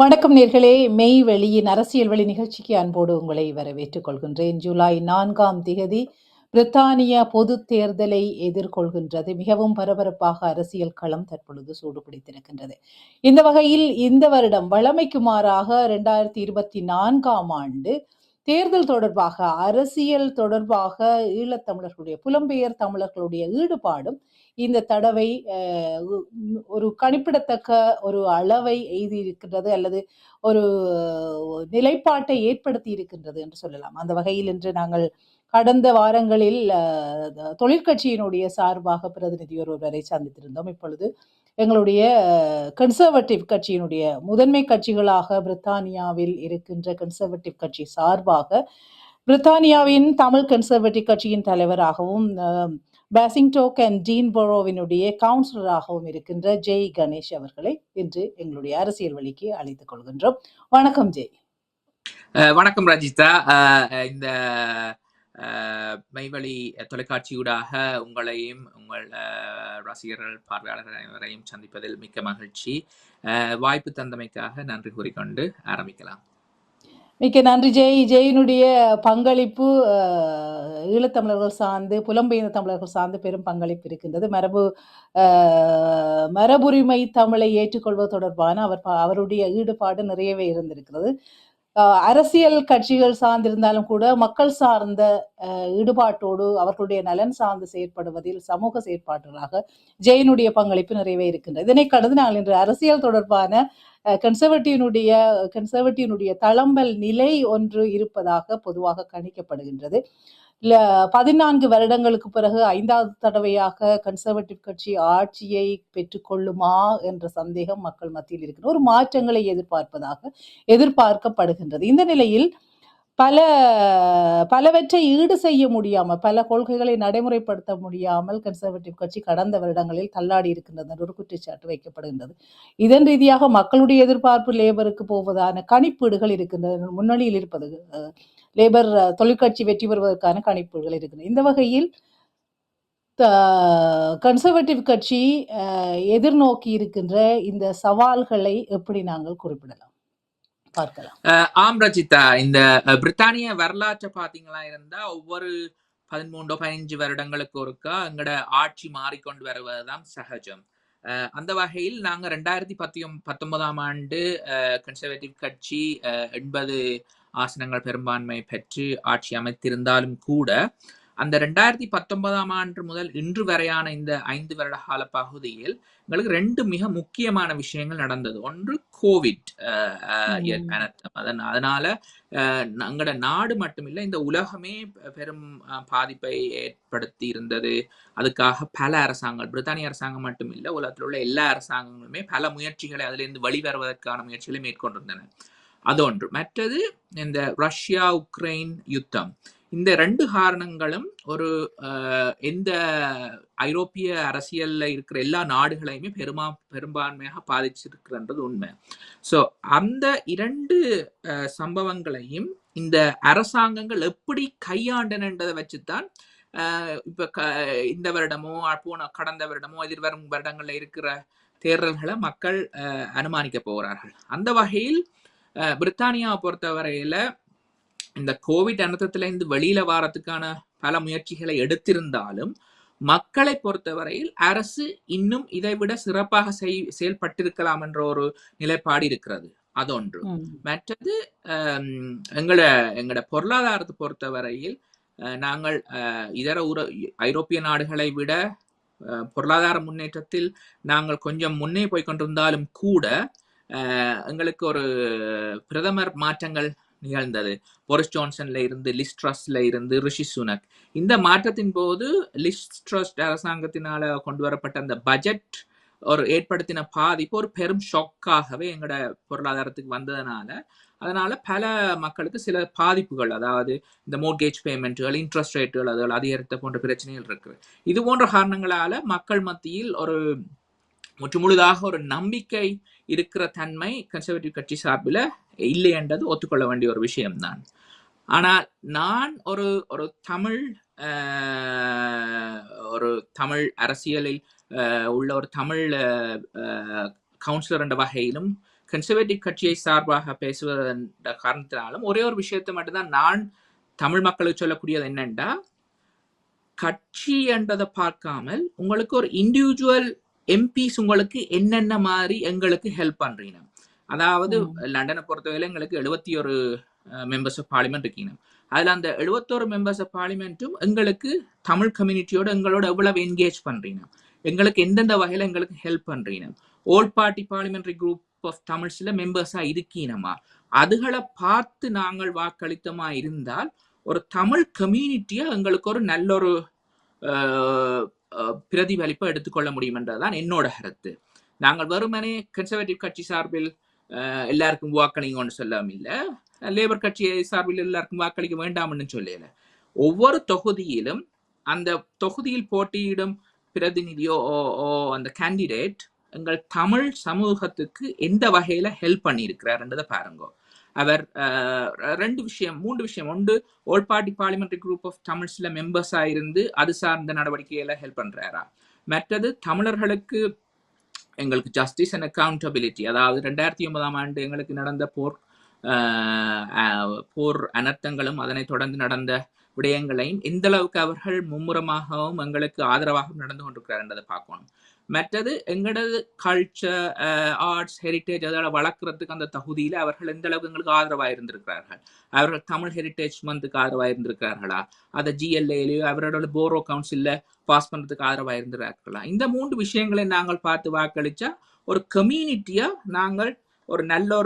வணக்கம் நேர்களே. மெய்வெளியின் அரசியல் வழி நிகழ்ச்சிக்கு அன்போடு உங்களை வரவேற்றுக் கொள்கின்றேன். ஜூலை 4ஆம் திகதி பிரித்தானிய பொதுத் தேர்தலை எதிர்கொள்கின்றது. மிகவும் பரபரப்பாக அரசியல் களம் தற்பொழுது சூடுபிடித்திருக்கின்றது. இந்த வகையில் இந்த வருடம் வழமைக்கு மாறாக 2024ஆம் ஆண்டு தேர்தல் தொடர்பாக, அரசியல் தொடர்பாக ஈழத்தமிழர்களுடைய, புலம்பெயர் தமிழர்களுடைய ஈடுபாடும் இந்த தடவை ஒரு கணிப்பிடத்தக்க ஒரு அளவை எய்தியிருக்கின்றது அல்லது ஒரு நிலைப்பாட்டை ஏற்படுத்தி இருக்கின்றது என்று சொல்லலாம். அந்த வகையில் இன்று நாங்கள் கடந்த வாரங்களில் தொழிற்கட்சியினுடைய சார்பாக பிரதிநிதி ஒருவரை சந்தித்திருந்தோம். இப்பொழுது எங்களுடைய கன்சர்வேட்டிவ் கட்சியினுடைய முதன்மை கட்சிகளாக பிரித்தானியாவில் இருக்கின்ற கன்சர்வேட்டிவ் கட்சி சார்பாக பிரித்தானியாவின் தமிழ் கன்சர்வேட்டிவ் கட்சியின் தலைவராகவும் பேசிங்டோக் அண்ட் டீன்பரோவினுடைய கவுன்சிலராகவும் இருக்கின்ற ஜெய் கணேஷ் அவர்களை இன்று எங்களுடைய அரசியல் வழிக்கு அழைத்துக் கொள்கின்றோம். வணக்கம் ஜெய். வணக்கம் ரஜிதா. இந்த மெய்வழி தொலைக்காட்சியூடாக உங்களையும் உங்கள் ரசிகர்கள் பார்வையாளர்கள் அனைவரையும் சந்திப்பதில் மிக்க மகிழ்ச்சி. வாய்ப்பு தந்தமைக்காக நன்றி கூறிக்கொண்டு ஆரம்பிக்கலாம். மிக்க நன்றி ஜெய். ஜெயினுடைய பங்களிப்பு ஈழத்தமிழர்கள் சார்ந்து, புலம்பெயர்ந்த தமிழர்கள் சார்ந்து பெரும் பங்களிப்பு இருக்கின்றது. மரபுரிமை தமிழை ஏற்றுக்கொள்வது தொடர்பான அவருடைய ஈடுபாடு நிறையவே இருந்திருக்கிறது. அரசியல் கட்சிகள் சார்ந்திருந்தாலும் கூட மக்கள் சார்ந்த ஈடுபாட்டோடு அவர்களுடைய நலன் சார்ந்து செயற்படுவதில் சமூக செயற்பாட்டாளராக ஜெயினுடைய பங்களிப்பு நிறையவே இருக்கின்றது. இதனை கடந்து நாங்கள் இன்று அரசியல் தொடர்பான கன்சர்வேட்டிவனுடைய தளம்பல் நிலை ஒன்று இருப்பதாக பொதுவாக கணிக்கப்படுகின்றது. 14 வருடங்களுக்கு பிறகு 5வது தடவையாக கன்சர்வேட்டிவ் கட்சி ஆட்சியை பெற்றுக்கொள்ளுமா என்ற சந்தேகம் மக்கள் மத்தியில் இருக்கிற ஒரு மாற்றங்களை எதிர்பார்க்கப்படுகின்றது. இந்த நிலையில் பலவற்றை ஈடு செய்ய முடியாமல், பல கொள்கைகளை நடைமுறைப்படுத்த முடியாமல் கன்சர்வேட்டிவ் கட்சி கடந்த வருடங்களில் தள்ளாடி இருக்கின்றது என்ற ஒரு குற்றச்சாட்டு வைக்கப்படுகின்றது. இதன் ரீதியாக மக்களுடைய எதிர்பார்ப்பு லேபருக்கு போவதான கணிப்பீடுகள் இருக்கின்றன. முன்னணியில் இருப்பது லேபர் தொழிற்கட்சி வெற்றி பெறுவதற்கான கணிப்புகள் இருக்கின்றன. இந்த வகையில் கன்சர்வேட்டிவ் கட்சி எதிர்நோக்கி இருக்கின்ற இந்த சவால்களை எப்படி நாங்கள் குறிப்பிடலாம், பார்க்கலாம்? ஆம் ரஜிதா, இந்த பிரித்தானிய வரலாற்றை பாத்தீங்களா இருந்தா ஒவ்வொரு 13-15 வருடங்களுக்கு ஒருக்கா எங்கட ஆட்சி மாறிக்கொண்டு வருவதுதான் சகஜம். அந்த வகையில் நாங்க 2019ஆம் ஆண்டு கன்சர்வேட்டிவ் கட்சி 80 ஆசனங்கள் பெரும்பான்மை பெற்று ஆட்சி அமைத்திருந்தாலும் கூட அந்த 2019ஆம் ஆண்டு முதல் இன்று வரையான இந்த 5 வருட கால பகுதியில் எங்களுக்கு 2 மிக முக்கியமான விஷயங்கள் நடந்தது. ஒன்று கோவிட் அதனால எங்களோட நாடு மட்டுமில்லை, இந்த உலகமே பெரும் பாதிப்பை ஏற்படுத்தி இருந்தது. அதுக்காக பல அரசாங்கங்கள், பிரித்தானிய அரசாங்கம் மட்டும் இல்லை, உலகத்தில் உள்ள எல்லா அரசாங்கங்களுமே பல முயற்சிகளை அதிலிருந்து வெளிவருவதற்கான முயற்சிகளை மேற்கொண்டிருந்தன. அதொன்று. மற்றது இந்த ரஷ்யா உக்ரைன் யுத்தம். இந்த 2 காரணங்களும் ஒரு எந்த ஐரோப்பிய அரசியல்ல இருக்கிற எல்லா நாடுகளையுமே பெரும்பான்மையாக பாதிச்சிருக்கிறது உண்மை. ஸோ அந்த 2 சம்பவங்களையும் இந்த அரசாங்கங்கள் எப்படி கையாண்டனன்றதை வச்சுதான் இப்ப இந்த வருடமோ கடந்த வருடமோ எதிர்வரும் வருடங்கள்ல இருக்கிற தேர்தல்களை மக்கள் அனுமானிக்க போகிறார்கள். அந்த வகையில் பிரித்தானியாவை பொறுத்தவரையில இந்த கோவிட் அனர்த்தத்திலிருந்து வெளியில வாரத்துக்கான பல முயற்சிகளை எடுத்திருந்தாலும் மக்களை பொறுத்தவரையில் அரசு இன்னும் இதைவிட சிறப்பாக செயல்பட்டிருக்கலாம் என்ற ஒரு நிலைப்பாடு இருக்கிறது. அதொன்று. மற்றது எங்களோட பொருளாதாரத்தை பொறுத்தவரையில் நாங்கள் இதர ஐரோப்பிய நாடுகளை விட பொருளாதார முன்னேற்றத்தில் நாங்கள் கொஞ்சம் முன்னே போய் கொண்டிருந்தாலும் கூட எங்களுக்கு ஒரு பிரதமர் மாற்றங்கள் நிகழ்ந்தது. போரிஸ் ஜான்சன்ல இருந்து லிஸ் ட்ரஸ்ல இருந்து ரிஷி சுனக். இந்த மாற்றத்தின் போது லிஸ் ட்ரஸ்ட் அரசாங்கத்தினால கொண்டு வரப்பட்ட அந்த பட்ஜெட் ஒரு ஏற்படுத்தின பாதிப்பு ஒரு பெரும் ஷாக்காகவே எங்களோட பொருளாதாரத்துக்கு வந்ததுனால அதனால பல மக்களுக்கு சில பாதிப்புகள், அதாவது இந்த மோர்கேஜ் பேமெண்ட்டுகள், இன்ட்ரெஸ்ட் ரேட்டுகள் அதுகள் அதிகரித்த போன்ற பிரச்சனைகள் இருக்கு. இது போன்ற காரணங்களால மக்கள் மத்தியில் ஒரு முற்றுமுழுதாக ஒரு நம்பிக்கை இருக்கிற தன்மை கன்சர்வேட்டிவ் கட்சி சார்பில் இல்லை என்றது ஒத்துக்கொள்ள வேண்டிய ஒரு விஷயம்தான். ஆனால் நான் ஒரு தமிழ் அரசியலில் உள்ள ஒரு தமிழ் கவுன்சிலர் என்ற வகையிலும் கன்சர்வேட்டிவ் கட்சியை சார்பாக பேசுவதன் காரணத்தினாலும் ஒரே ஒரு விஷயத்தை மட்டும்தான் நான் தமிழ் மக்களுக்கு சொல்லக்கூடியது என்னன்னா, கட்சி என்றதை பார்க்காமல் உங்களுக்கு ஒரு இண்டிவிஜுவல் எம்பிஸ் உங்களுக்கு என்னென்ன மாதிரி எங்களுக்கு ஹெல்ப் பண்றீங்க. அதாவது லண்டனை பொறுத்தவரை எங்களுக்கு 71 மெம்பர்ஸ் ஆஃப் பார்லிமெண்ட் இருக்கீங்க. அதுல அந்த 71 மெம்பர்ஸ் ஆஃப் பார்லிமெண்ட்டும் எங்களுக்கு தமிழ் கம்யூனிட்டியோட எங்களோட எவ்வளவு என்கேஜ் பண்றீங்க, எங்களுக்கு எந்தெந்த வகையில எங்களுக்கு ஹெல்ப் பண்றீங்க, ஓல் பார்ட்டி பார்லிமெண்டரி குரூப் ஆஃப் தமிழ்ஸ்ல மெம்பர்ஸா இருக்கீனமா, அதுகளை பார்த்து நாங்கள் வாக்களித்தமா இருந்தால் ஒரு தமிழ் கம்யூனிட்டியா எங்களுக்கு ஒரு நல்ல ஒரு பிரதிபலிப்பை எடுத்துக்கொள்ள முடியும் என்றதுதான் என்னோட கருத்து. நாங்கள் வெறுமனே கன்சர்வேட்டிவ் கட்சி சார்பில் எல்லாருக்கும் வாக்களிங்கன்னு சொல்லாம இல்ல, லேபர் கட்சி சார்பில் எல்லாருக்கும் வாக்களிக்க வேண்டாம்னு சொல்லல. ஒவ்வொரு தொகுதியிலும் அந்த தொகுதியில் போட்டியிடும் பிரதிநிதியோ அந்த கேண்டிடேட் எங்கள் தமிழ் சமூகத்துக்கு எந்த வகையில ஹெல்ப் பண்ணியிருக்கிறார்ன்றதை பாருங்க. அவர் 3 விஷயம். ஒன்று, ஓல் பார்ட்டி பார்லிமெண்டரி குரூப் ஆஃப் தமிழ்ஸ்ல மெம்பர்ஸா இருந்து அது சார்ந்த நடவடிக்கைகளை ஹெல்ப் பண்றாரா. மற்றது, தமிழர்களுக்கு எங்களுக்கு ஜஸ்டிஸ் அண்ட் அக்கௌண்டபிலிட்டி, அதாவது 2009ஆம் ஆண்டு எங்களுக்கு நடந்த போர் அனர்த்தங்களும் அதனை தொடர்ந்து நடந்த விடயங்களையும் எந்த அளவுக்கு அவர்கள் மும்முரமாகவும் எங்களுக்கு ஆதரவாகவும் நடந்து கொண்டிருக்கிறார் என்றதை பார்க்கணும். மற்றது, எங்களது கல்ச்சர், ஆர்ட்ஸ், ஹெரிட்டேஜ் அதோட வளர்க்கறதுக்கு அந்த தகுதியில அவர்கள் எந்த அளவுக்கு எங்களுக்கு ஆதரவாக இருந்திருக்கிறார்கள். அவர்கள் தமிழ் ஹெரிட்டேஜ் மந்த்துக்கு ஆதரவாக இருந்திருக்கிறார்களா, அதை GLAலையோ அவரோட போரோ கவுன்சில்ல பாஸ் பண்றதுக்கு ஆதரவாக இருந்திருக்கிறார்களா. இந்த 3 விஷயங்களை நாங்கள் பார்த்து வாக்களிச்சா ஒரு கம்யூனிட்டியா நாங்கள் ஒரு நல்ல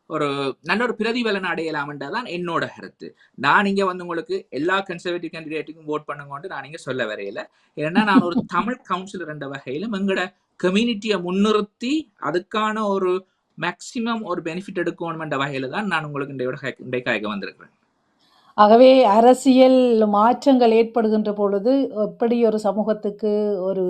ஒரு பிரதிபலன் அடையலாம்ன்றதான் என்னோட கருத்து. நான் இங்க வந்து உங்களுக்கு எல்லா கன்சர்வேட்டிவ் கேண்டிடேட்டுக்கும் ஓட் பண்ணுங்க நான் இங்க சொல்ல வரையில. ஏன்னா நான் ஒரு தமிழ் கவுன்சிலர் என்ற வகையிலும் எங்களோட கம்யூனிட்டியை முன்னிறுத்தி அதுக்கான ஒரு மேக்சிமம் ஒரு பெனிஃபிட் எடுக்கணும் என்ற வகையில தான் நான் உங்களுக்கு இன்றைக்காக வந்திருக்கிறேன். ஆகவே அரசியல் மாற்றங்கள் ஏற்படுகின்ற பொழுது எப்படி ஒரு சமூகத்துக்கு ஒரு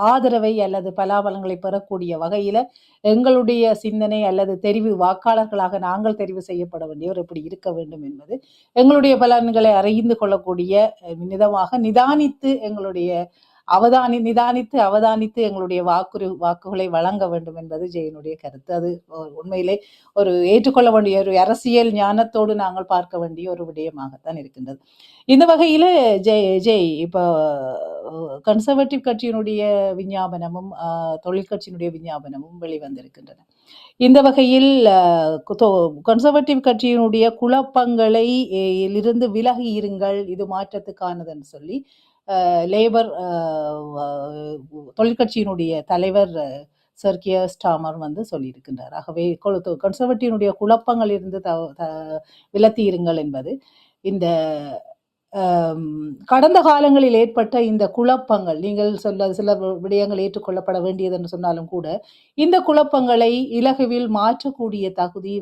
ஆதரவை அல்லது பலாபலங்களை பெறக்கூடிய வகையில எங்களுடைய சிந்தனை அல்லது தெரிவு வாக்காளர்களாக நாங்கள் தெரிவு செய்யப்பட வேண்டியவர் எப்படி இருக்க வேண்டும் என்பது எங்களுடைய பலன்களை அறிந்து கொள்ளக்கூடிய விதமாக நிதானித்து அவதானித்து எங்களுடைய வாக்குகளை வழங்க வேண்டும் என்பது ஜெயனுடைய கருத்து. அது உண்மையிலே ஒரு ஏற்றுக்கொள்ள வேண்டிய ஒரு அரசியல் ஞானத்தோடு நாங்கள் பார்க்க வேண்டிய ஒரு விடயமாகத்தான் இருக்கின்றது. இந்த வகையில ஜெய் இப்போ கன்சர்வேட்டிவ் கட்சியினுடைய விஞ்ஞாபனமும் தொழிற்கட்சியினுடைய விஞ்ஞாபனமும் வெளிவந்திருக்கின்றன. இந்த வகையில் கன்சர்வேட்டிவ் கட்சியினுடைய குழப்பங்களை இருந்து விலகி இருங்கள், இது மாற்றத்துக்கானதுன்னு சொல்லி லேபர் தொழிற்கட்சியினுடைய தலைவர் சர் கியர் ஸ்டார்மர் வந்து சொல்லியிருக்கின்றார். ஆகவே கன்சர்வேட்டிவனுடைய குழப்பங்கள் இருந்து விலத்தி இருங்கள் என்பது இந்த கடந்த காலங்களில் ஏற்பட்ட இந்த குழப்பங்கள், நீங்கள் சில விடயங்கள் ஏற்றுக்கொள்ளப்பட வேண்டியது என்று சொன்னாலும் கூட இந்த குழப்பங்களை இலகுவில் மாற்றக்கூடிய தகுதி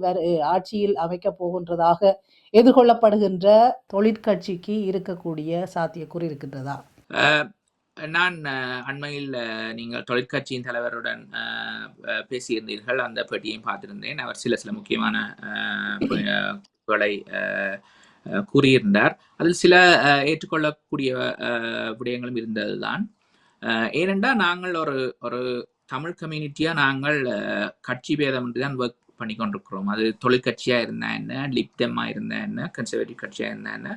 ஆட்சியில் அமைக்கப் போகின்றதாக எதிர்கொள்ளப்படுகின்ற தொழிற்கட்சிக்கு இருக்கக்கூடிய சாத்தியக்கூறு இருக்கின்றதா? நான் அண்மையில் நீங்கள் தொழிற்கட்சியின் தலைவருடன் பேசியிருந்தீர்கள், அந்த பேட்டியையும் பார்த்திருந்தேன். அவர் சில முக்கியமான கூறியிருந்தார். அதில் சில ஏற்றுக்கொள்ளக்கூடிய விடயங்களும் இருந்ததுதான். ஏனென்றால் நாங்கள் ஒரு தமிழ் கம்யூனிட்டியா நாங்கள் கட்சி பேதம் தான் ஒர்க் பண்ணி கொண்டிருக்கிறோம். அது தொழிற்கட்சியா இருந்தா என்ன, லிப்டமா இருந்தா என்ன, கன்சர்வேட்டிவ் கட்சியா இருந்தா என்ன,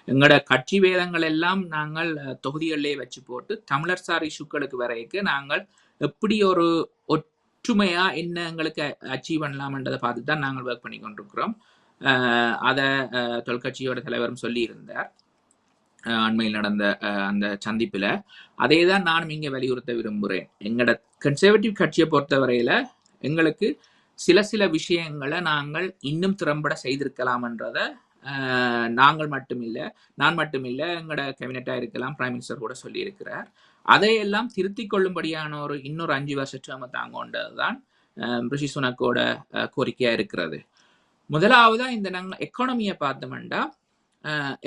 எங்களோட கட்சி பேதங்கள் எல்லாம் நாங்கள் தொகுதிகளிலே வச்சு போட்டு தமிழர் சார் இஷ்யூக்களுக்கு வரைக்கும் நாங்கள் எப்படி ஒரு ஒற்றுமையா என்ன எங்களுக்கு அச்சீவ் பண்ணலாம்ன்றதை பார்த்து தான் நாங்கள் ஒர்க் பண்ணி கொண்டிருக்கிறோம். அதை தொழிற்கட்சியோட தலைவரும் சொல்லி இருந்தார் அண்மையில் நடந்த அந்த சந்திப்புல. அதே தான் நானும் இங்க வலியுறுத்த விரும்புகிறேன். எங்களோட கன்சர்வேட்டிவ் கட்சியை பொறுத்தவரையில எங்களுக்கு சில விஷயங்களை நாங்கள் இன்னும் திறம்பட செய்திருக்கலாம்ன்றத நான் மட்டுமில்லை எங்களோட கேபினெட்டா இருக்கலாம், பிரைம் மினிஸ்டர் கூட சொல்லி இருக்கிறார். அதையெல்லாம் திருத்தி கொள்ளும்படியான இன்னொரு 5 வருஷ டேர்மை தாங்கொண்டதுதான் ரிஷி சுனக்கோட கோரிக்கையா இருக்கிறது. முதலாவதா இந்த நாங்கள் எக்கானமியை பார்த்தோம்னா,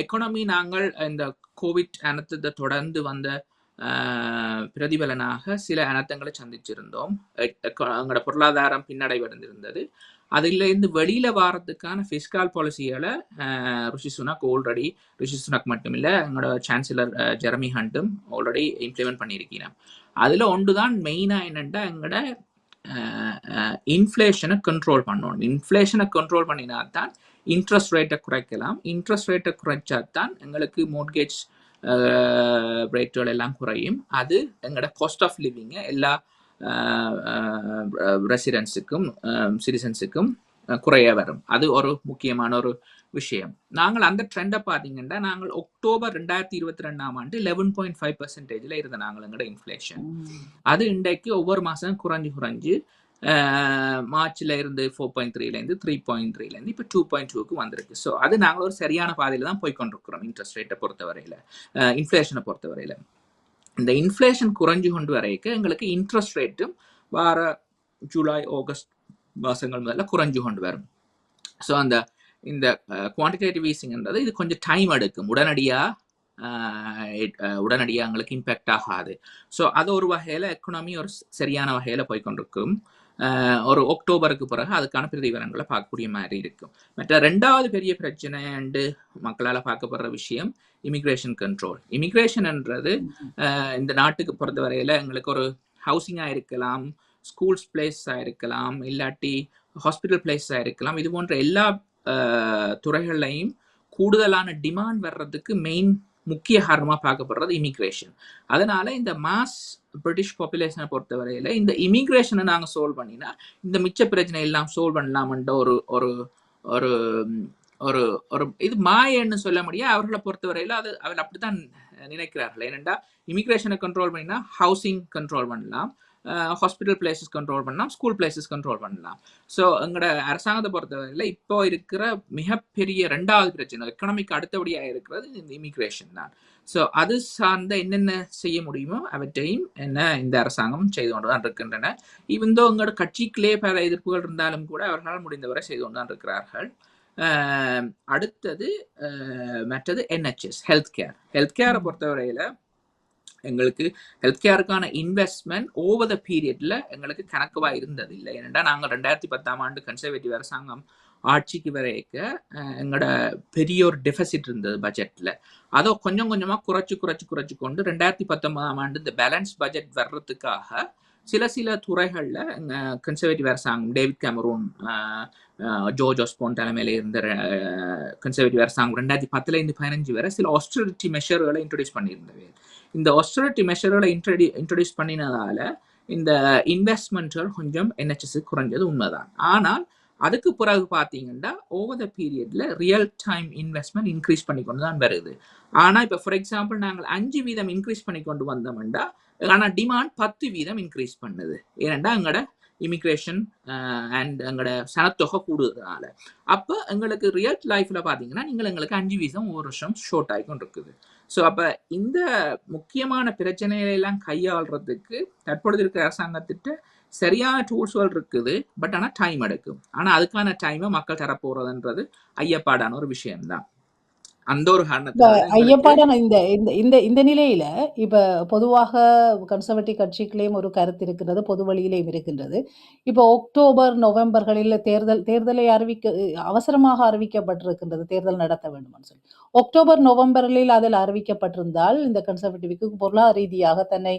எக்கானமி நாங்கள் இந்த கோவிட் அனர்த்தத்தை தொடர்ந்து வந்த பிரதிபலனாக சில அனர்த்தங்களை சந்திச்சிருந்தோம். எங்களோட பொருளாதாரம் பின்னடைவடைந்திருந்தது. அதிலிருந்து வெளியில வாரத்துக்கான பிஸ்கால் பாலிசிகளை ரிஷி சுனக் மட்டும் இல்லை, எங்களோட சான்சலர் ஜெரமி ஹண்டும் ஆல்ரெடி இம்ப்ளிமெண்ட் பண்ணியிருக்கிறோம். அதுல ஒன்றுதான் மெயினா என்னன்னா, எங்களோட இன்ஃப்ளேஷனை கண்ட்ரோல் பண்ணணும். இன்ஃப்ளேஷனை கண்ட்ரோல் பண்ணினா தான் இன்ட்ரெஸ்ட் ரேட்டை குறைக்கலாம். இன்ட்ரெஸ்ட் ரேட்டை குறைச்சா தான் எங்களுக்கு மோர்கேஜ் ரேட்டுகள் எல்லாம் குறையும். அது எங்களோட காஸ்ட் ஆஃப் லிவிங்கை எல்லா ரெசிடென்ஸுக்கும் சிட்டிசன்ஸுக்கும் குறைய வரும். அது ஒரு முக்கியமான ஒரு விஷயம். நாங்கள் அந்த ட்ரெண்டை பார்த்தீங்கன்னா நாங்கள் அக்டோபர் 2022 11.5% இருந்த நாங்கள் எங்களோட இன்ஃப்ளேஷன். அது இன்றைக்கு ஒவ்வொரு மாதம் குறைஞ்சு மார்ச்ல இருந்து 4.3லேருந்து 3.3லேருந்து இப்போ 2.2க்கு வந்திருக்கு. ஸோ அது நாங்கள் ஒரு சரியான பாதையில் தான் போய்கொண்டிருக்கிறோம் இன்ட்ரெஸ்ட் ரேட்டை பொறுத்தவரையில், இன்ஃப்ளேஷனை பொறுத்தவரையில். இந்த இன்ஃப்ளேஷன் குறைஞ்சு கொண்டு வரைக்கும் எங்களுக்கு இன்ட்ரெஸ்ட் ரேட்டும் வார ஜூலை ஆகஸ்ட் மாதங்கள் முதல்ல குறைஞ்சு கொண்டு வரும். ஸோ இந்த குவான்டிடேட்டிவ் ஈஸிங்ன்றது இது கொஞ்சம் டைம் எடுக்கும். உடனடியாக எங்களுக்கு இம்பேக்ட் ஆகாது. ஸோ அது ஒரு வகையில் எக்கனாமி ஒரு சரியான வகையில் போய்கொண்டிருக்கும். ஒரு அக்டோபருக்கு பிறகு அதுக்கான பிரதிபலன்களை பார்க்கக்கூடிய மாதிரி இருக்கும். மற்ற ரெண்டாவது பெரிய பிரச்சனை மக்களால் பார்க்கப்படுற விஷயம் இமிக்ரேஷன் கண்ட்ரோல். இமிக்ரேஷன்ன்றது இந்த நாட்டுக்கு பொறுத்தவரையில் எங்களுக்கு ஒரு ஹவுசிங்காக இருக்கலாம், ஸ்கூல்ஸ் பிளேஸாக இருக்கலாம், இல்லாட்டி ஹாஸ்பிட்டல் பிளேஸாக இருக்கலாம். இது போன்ற எல்லா துறைகள்லையும் கூடுதலான டிமாண்ட் வர்றதுக்கு முக்கிய காரணமாக பார்க்கப்படுறது இமிக்ரேஷன். அதனால இந்த மாஸ் பிரிட்டிஷ் பாப்புலேஷனை பொறுத்தவரையில் இந்த இமிக்ரேஷனை நாங்கள் சால்வ் பண்ணினா இந்த மிச்ச பிரச்சனை எல்லாம் சால்வ் பண்ணலாம்ன்ற ஒரு ஒரு ஒரு ஒரு ஒரு இது மாயன்னு சொல்ல முடியாது. அவர்களை பொறுத்தவரையில் அவர் அப்படித்தான் நினைக்கிறார்கள். ஏனென்றா இமிக்ரேஷனை கண்ட்ரோல் பண்ணினா ஹவுசிங் கண்ட்ரோல் பண்ணலாம், ஹாஸ்பிட்டல் பிளேசஸ் கண்ட்ரோல் பண்ணலாம், ஸ்கூல் பிளேசஸ் கண்ட்ரோல் பண்ணலாம். ஸோ எங்களோட அரசாங்கத்தை பொறுத்தவரையில் இப்போ இருக்கிற மிகப்பெரிய ரெண்டாவது பிரச்சனை எக்கனாமிக் அடுத்தபடியாக இருக்கிறது இந்த இமிக்ரேஷன் தான். ஸோ அது சார்ந்த என்னென்ன செய்ய முடியுமோ அவற்றையும் இந்த அரசாங்கம் செய்து கொண்டு தான் இருக்கின்றன. இவந்தோ எங்களோட கட்சிக்குள்ளே பல எதிர்ப்புகள் இருந்தாலும் கூட அவர்களால் முடிந்தவரை செய்து கொண்டு தான் இருக்கிறார்கள். அடுத்தது மற்றது NHS ஹெல்த் கேரை பொறுத்தவரையில் எங்களுக்கு ஹெல்த் கேருக்கான இன்வெஸ்ட்மெண்ட் ஓவர் த பீரியட்ல எங்களுக்கு கணக்குவாக இருந்தது இல்லை. ஏனென்றால் நாங்கள் 2010 கன்சர்வேட்டிவ் அரசாங்கம் ஆட்சிக்கு வரைக்க எங்களோட பெரிய ஒரு டெபிசிட் இருந்தது பட்ஜெட்ல. அதை கொஞ்சம் கொஞ்சமாக குறைச்சு கொண்டு 2019 இந்த பேலன்ஸ் பட்ஜெட் வர்றதுக்காக சில துறைகளில் கன்சர்வேட்டிவ் அரசாங்கம் டேவிட் கேமரூன், ஜோர்ஜ் ஆஸ்போன் தலைமையில் இருந்த கன்சர்வேட்டிவ் அரசாங்கம் 2010 வரை சில ஆஸ்டரிட்டி மெஷர்களை இன்ட்ரடியூஸ் பண்ணியிருந்தது. இந்த ஆஸ்டரிட்டி மெஷர்களை இன்ட்ரடியூஸ் பண்ணினதால இந்த இன்வெஸ்ட்மெண்ட்கள் கொஞ்சம் NHS குறைஞ்சது உண்மைதான். ஆனால் அதுக்கு பிறகு பார்த்தீங்கன்னா ஓவர் த பீரியட்ல ரியல் டைம் இன்வெஸ்ட்மெண்ட் இன்க்ரீஸ் பண்ணி கொண்டு தான் வருது. ஆனால் இப்போ ஃபார் எக்ஸாம்பிள் நாங்கள் 5% இன்க்ரீஸ் பண்ணி கொண்டு வந்தோம்டா, ஆனால் டிமாண்ட் 10% இன்க்ரீஸ் பண்ணுது. ஏனெண்டா எங்களோட இமிக்ரேஷன் அண்ட் எங்களோட சனத்தொகை கூடுதலால. அப்போ எங்களுக்கு ரியல் லைஃப்ல பார்த்தீங்கன்னா எங்களுக்கு 5% ஒரு வருஷம் ஷோர்ட் ஆகிக்கொண்டு இருக்குது. ஸோ அப்போ இந்த முக்கியமான பிரச்சனைகளெல்லாம் கையாளுறதுக்கு தற்பொழுது இருக்கிற அரசாங்கத்திட்ட சரியான டூல்ஸ்கள் இருக்குது. பட் ஆனால் டைம் எடுக்கும். ஆனால் அதுக்கான டைமை மக்கள் தரப்போறதுன்றது ஐயப்பாடான ஒரு விஷயம்தான். அந்த ஒரு ஐயப்பாடான இந்த நிலையில இப்ப பொதுவாக கன்சர்வேட்டிவ் கட்சிக்குள்ளேயும் ஒரு கருத்து இருக்கிறது, பொது வழியிலேயும் இருக்கின்றது. இப்போ அக்டோபர் நவம்பர்களில் தேர்தலை அவசரமாக அறிவிக்கப்பட்டிருக்கின்றது, தேர்தல் நடத்த வேண்டும் சொல்லி. அக்டோபர் நவம்பரில் அதில் அறிவிக்கப்பட்டிருந்தால் இந்த கன்சர்வேட்டிவ்க்கு பொருளாதார ரீதியாக தன்னை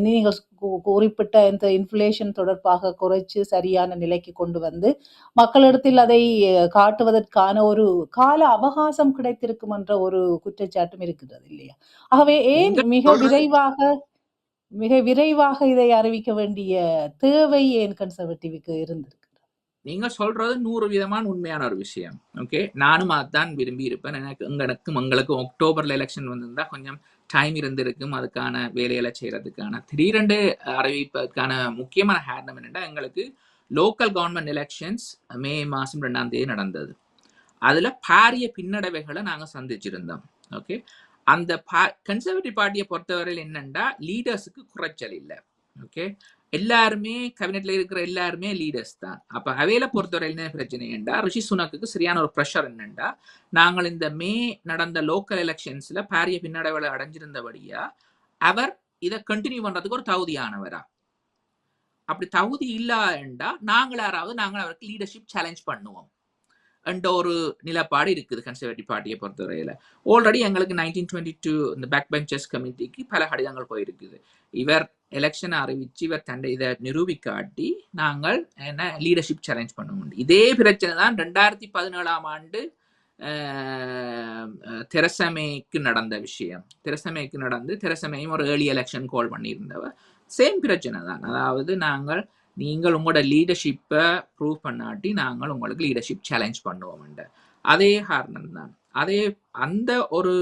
நீங்கள் குறிப்பிட்ட இந்த இன்ஃப்ளேஷன் தொடர்பாக குறைச்சு சரியான நிலைக்கு கொண்டு வந்து மக்களிடத்தில் அதை காட்டுவதற்கான ஒரு கால அவகாசம் கிடைத்திருக்கும் என்ற ஒரு குற்றச்சாட்டும் இருக்கிறது இல்லையா? ஆகவே ஏன் மிக விரைவாக இதை அறிவிக்க வேண்டிய தேவை ஏன் கன்சர்வேட்டிவ்க்கு இருந்திருக்கு? நீங்க சொல்றது 100% உண்மையான ஒரு விஷயம். ஓகே, நானும் அதான் விரும்பி இருப்பேன். எங்களுக்கு அக்டோபர்ல எலெக்ஷன் வந்திருந்தா கொஞ்சம் டைம் இருந்திருக்கும் அதுக்கான வேலைகளை செய்யறதுக்கான. திடீரென்று அறிவிப்பதற்கான முக்கியமான காரணம் என்னன்னா, எங்களுக்கு லோக்கல் கவர்மெண்ட் எலெக்ஷன்ஸ் மே மாதம் 2 நடந்தது. அதுல பாரிய பின்னடைவுகளை நாங்க சந்திச்சிருந்தோம். ஓகே, அந்த கன்சர்வேட்டிவ் பார்ட்டியை பொறுத்தவரையில் என்னன்னா லீடர்ஸுக்கு குறைச்சல் இல்லை. ஓகே, எல்லாருமே கேபினெட்ல இருக்கிற எல்லாருமே லீடர்ஸ் தான். அப்ப அவையில பொறுத்தவரை என்ன பிரச்சனை என்றா, ரிஷி சுனக்கு சரியான ஒரு ப்ரெஷர் என்னண்டா, நாங்கள் இந்த மே நடந்த லோக்கல் எலெக்ஷன்ஸ்ல பாரிய பின்னடைவுகளை அடைஞ்சிருந்தபடியா அவர் இதை கண்டினியூ பண்றதுக்கு ஒரு தகுதியானவரா? அப்படி தகுதி இல்லா என்றா நாங்கள் அவருக்கு லீடர்ஷிப் சேலஞ்ச் பண்ணுவோம் என்ற ஒரு நிலப்பாடு இருக்குது கன்சர்வேட்டிவ் பார்ட்டியை பொறுத்தவரையில. ஆல்ரெடி எங்களுக்கு 1922 இந்த பேக் பெஞ்சர்ஸ் கமிட்டிக்கு பல கடிதங்கள் போயிருக்குது. இவர் எலெக்ஷன் அறிவிச்சு இவர் தண்டை இதை நிரூபிக்காட்டி நாங்கள் என்ன லீடர்ஷிப் சேலஞ்ச் பண்ணுவோம். இதே பிரச்சனை தான் 2017 ஆண்டு தெரசமேக்கு நடந்த விஷயம். தெரசமேக்கு நடந்து தெரசமேயும் ஒரு ஏர்லி எலெக்ஷன் கால் பண்ணியிருந்தவர். சேம் பிரச்சனை தான். அதாவது நீங்கள் உங்களோட லீடர்ஷிப்பை ப்ரூவ் பண்ணாட்டி நாங்கள் உங்களுக்கு லீடர்ஷிப் சேலஞ்ச் பண்ணுவோம். அதே காரணம் தான். அந்த ஒரு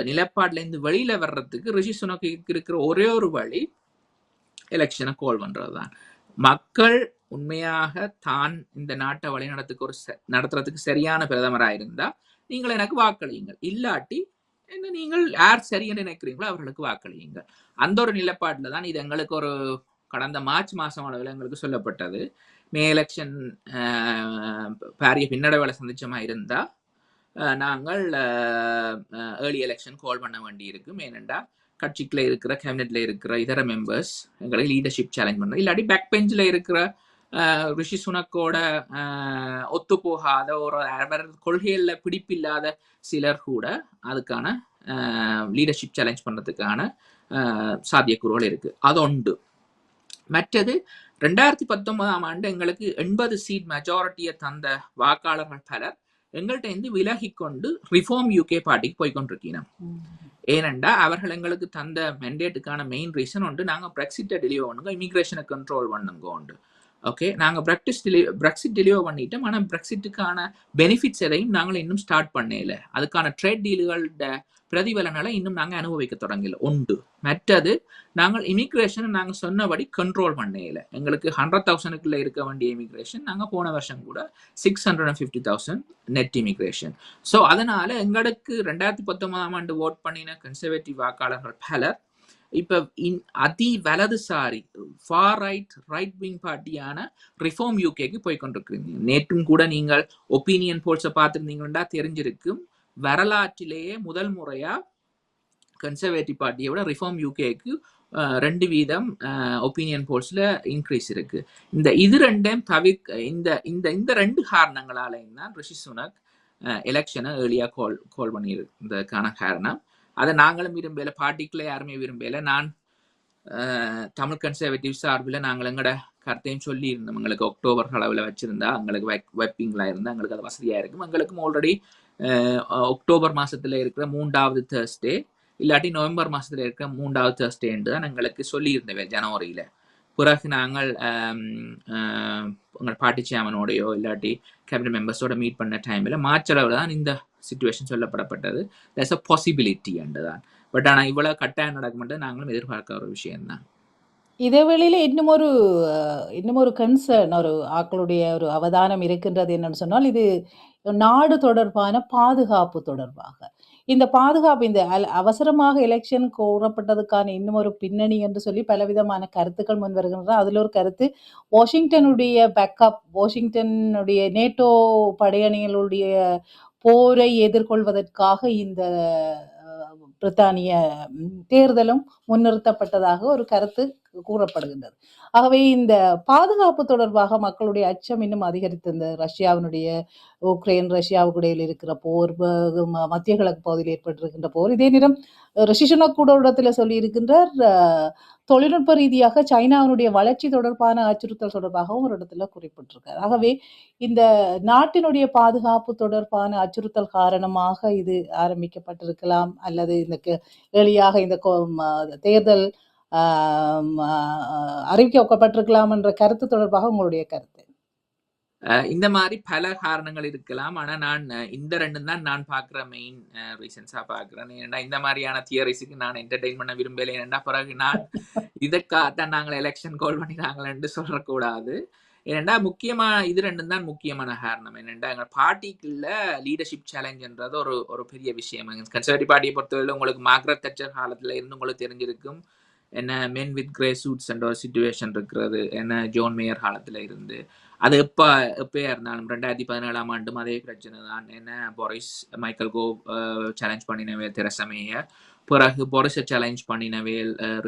நிலப்பாட்டிலேருந்து வெளியில வர்றதுக்கு ரிஷி சுனக்கு இருக்கிற ஒரே ஒரு வழி எலெக்ஷனை கால் பண்றது தான். மக்கள் உண்மையாக தான் இந்த நாட்டை வழி நடத்துறதுக்கு சரியான பிரதமராக இருந்தா நீங்கள் எனக்கு வாக்களியுங்கள், இல்லாட்டி என்ன நீங்கள் யார் சரின்னு நினைக்கிறீங்களோ அவர்களுக்கு வாக்களியுங்கள். அந்த ஒரு நிலப்பாட்டில் தான் இது எங்களுக்கு ஒரு கடந்த மார்ச் மாதம் அளவில் எங்களுக்கு சொல்லப்பட்டது. மே எலெக்ஷன் பாரிய பின்னடைவுகளை சந்திச்சமா இருந்தா நாங்கள் ஏர்லி எலெக்ஷன் கால் பண்ண வேண்டி இருக்கும். ஏனெண்டா கட்சிக்குள்ள இருக்கிற கேபினெட்ல இருக்கிற இதர மெம்பர்ஸ் எங்களை லீடர்ஷிப் சேலஞ்ச் பண்ணுறது, இல்லாட்டி பேக் பெஞ்சில் இருக்கிற ரிஷி சுனக்கோட ஒத்து போகாத ஒரு கொள்கைகளில் பிடிப்பில்லாத சிலர் கூட அதுக்கான லீடர்ஷிப் சேலஞ்ச் பண்ணுறதுக்கான சாத்தியக்கூறுகள் இருக்கு. அது ஒன்று. மற்றது 2019 ஆண்டு எங்களுக்கு 80 சீட் மெஜாரிட்டியை தந்த வாக்காளர்கள் பலர் எங்கள்கிட்ட இருந்து விலகி கொண்டு ரிஃபார்ம் யூகே பார்ட்டிக்கு போய்கொண்டிருக்கணும். ஏனெண்டா அவர்கள் எங்களுக்கு தந்த மெண்டேட்டுக்கான மெயின் ரீசன் ஒன்று, நாங்கள் பிரெக்சிட்டை டெலிவர் பண்ணுங்க, இமிகிரேஷனை கண்ட்ரோல் பண்ணுங்க உண்டு. ஓகே, நாங்கள் பிரெக்சிட் டெலிவர் பண்ணிட்டோம். ஆனால் பிரெக்சிட்டுக்கான பெனிஃபிட்ஸ் எதையும் நாங்கள் இன்னும் ஸ்டார்ட் பண்ணல. அதுக்கான ட்ரேட் டீல்களோட பிரதிபலனால இன்னும் நாங்கள் அனுபவிக்க தொடங்கல உண்டு. மற்றது நாங்கள் இமிகிரேஷனை நாங்கள் சொன்னபடி கண்ட்ரோல் பண்ணல. எங்களுக்கு 100,000க்குள்ள இருக்க வேண்டிய இமிகிரேஷன் நாங்கள் போன வருஷம் கூட 650,000 நெட் இமிகிரேஷன். ஸோ அதனால எங்களுக்கு 2019 ஆண்டு ஓட் பண்ணின கன்சர்வேட்டிவ் வாக்காளர்கள் பலர் இப்ப அதி வலதுசாரி ஃபார் ரைட் விங் பார்ட்டியான ரிஃபார்ம் யூகேக்கு போய்கொண்டிருக்கிறீங்க. நேற்றும் கூட நீங்கள் ஒப்பீனியன் போல்ஸை பார்த்துருந்தீங்கன்னா தெரிஞ்சிருக்கும், வரலாற்றிலேயே முதல் முறையா கன்சர்வேட்டிவ் பார்ட்டியை விட ரிஃபார்ம் யூகேக்கு 2% ஒப்பீனியன் போல்ஸ்ல இன்க்ரீஸ் இருக்கு. இது ரெண்டையும் தவிர்க்க இந்த 2 காரணங்களாலையும் தான் ரிஷி சுனக் எலெக்ஷனை ஏர்லியா கால் பண்ணியிருந்ததுக்கான காரணம். அதை நாங்களும் விரும்பல, பார்ட்டிக்குள்ள யாருமே விரும்பல. நான் தமிழ் கன்சர்வேட்டிவ் சார்பில் நாங்கள் எங்களோட கருத்தையும் சொல்லி இருந்தோம். எங்களுக்கு அக்டோபர் அளவில் வச்சிருந்தா எங்களுக்கு வைப்பிங்களா இருந்தால் எங்களுக்கு அது வசதியாக இருக்கும். எங்களுக்கும் ஆல்ரெடி அக்டோபர் மாதத்தில் இருக்கிற 3வது தேர்ஸ்டே இல்லாட்டி நவம்பர் மாதத்தில் இருக்கிற 3வது தேர்ஸ்டேன்னு தான் எங்களுக்கு சொல்லியிருந்தேன் ஜனவரியில். பிறகு நாங்கள் உங்கள் பார்ட்டி சேர்மனோடையோ இல்லாட்டி கேபினட் மெம்பர்ஸோட மீட் பண்ண டைமில் மார்ச் அளவில் தான் இந்த சிச்சுவேஷன் சொல்லப்படப்பட்டது. தட்ஸ் அ பாசிபிலிட்டி அண்டு தான். பட் ஆனால் இவ்வளோ கட்டாயம் நடக்கும்ன்றது நாங்களும் எதிர்பார்க்க ஒரு விஷயம்தான். இதே வேளையில இன்னும் ஒரு கன்சர்ன், ஒரு ஆக்களுடைய ஒரு அவதானம் இருக்கின்றது. என்னன்னு சொன்னால், இது நாடு தொடர்பான பாதுகாப்பு தொடர்பாக. இந்த பாதுகாப்பு, இந்த அவசரமாக எலெக்ஷன் கோரப்பட்டதுக்கான இன்னும் ஒரு பின்னணி என்று சொல்லி பலவிதமான கருத்துக்கள் முன் வருகின்றன. அதில் ஒரு கருத்து, வாஷிங்டனுடைய பேக்கப், வாஷிங்டனுடைய நேட்டோ படையணிகளுடைய போரை எதிர்கொள்வதற்காக இந்த பிரித்தானிய தேர்தலும் முன்னிறுத்தப்பட்டதாக ஒரு கருத்து கூறப்படுகின்றது. ஆகவே இந்த பாதுகாப்பு தொடர்பாக மக்களுடைய அச்சம் இன்னும் அதிகரித்திருந்த ரஷ்யாவினுடைய ரஷ்யாவுக்கு இடையில் இருக்கிற போர், மத்திய கிழக்கு பகுதியில் ஏற்பட்டிருக்கின்ற போர், இதே நேரம் ரிஷி சுனக் கூட இடத்துல சொல்லி இருக்கின்றார், தொழில்நுட்ப ரீதியாக சைனாவினுடைய வளர்ச்சி தொடர்பான அச்சுறுத்தல் தொடர்பாகவும் ஒரு இடத்துல குறிப்பிட்டிருக்கார். ஆகவே இந்த நாட்டினுடைய பாதுகாப்பு தொடர்பான அச்சுறுத்தல் காரணமாக இது ஆரம்பிக்கப்பட்டிருக்கலாம், அல்லது இந்த எளியாக இந்த தேர்தல் அறிவிக்கப்பட்டிருக்கலாம் என்ற கருத்து தொடர்பாக உங்களுடைய கருத்து? இந்த மாதிரி பல காரணங்கள் இருக்கலாம். ஆனா நான் இந்த 2 தான் நான் பார்க்குற மெயின் ரீசன்ஸா பார்க்குறேன். ஏன்னா இந்த மாதிரியான தியரிஸுக்கு நான் என்டர்டெயின் பண்ண விரும்பலை. ஏன்னா பிறகு நான் இதற்காகத்தான் நாங்கள் எலெக்ஷன் கால் பண்ணினாங்களேன்னு சொல்லக்கூடாது. ஏன்னா முக்கியமா இது 2 தான் முக்கியமான காரணம். என்னென்னா எங்கள் பார்ட்டிக்குள்ள லீடர்ஷிப் சேலஞ்சுன்றது ஒரு பெரிய விஷயம். கன்சர்வேட்டிவ் பார்ட்டியை பொறுத்தவரை உங்களுக்கு மார்கரெட் தட்சர் காலத்துல இருந்து உங்களுக்கு தெரிஞ்சிருக்கும் என்ன மென் வித் கிரே சூட்ஸ் என்ற ஒரு சிச்சுவேஷன் இருக்கிறது. என்ன ஜோன் மேயர் காலத்துல இருந்து அது எப்பயா இருந்தாலும் 2017 ஆண்டும் அதே பிரச்சனை தான். என்ன மைக்கேல் கோவ் சேலஞ்ச் பண்ணினவே தெரசமேய, பிறகு பொரிஸை challenge பண்ணினவே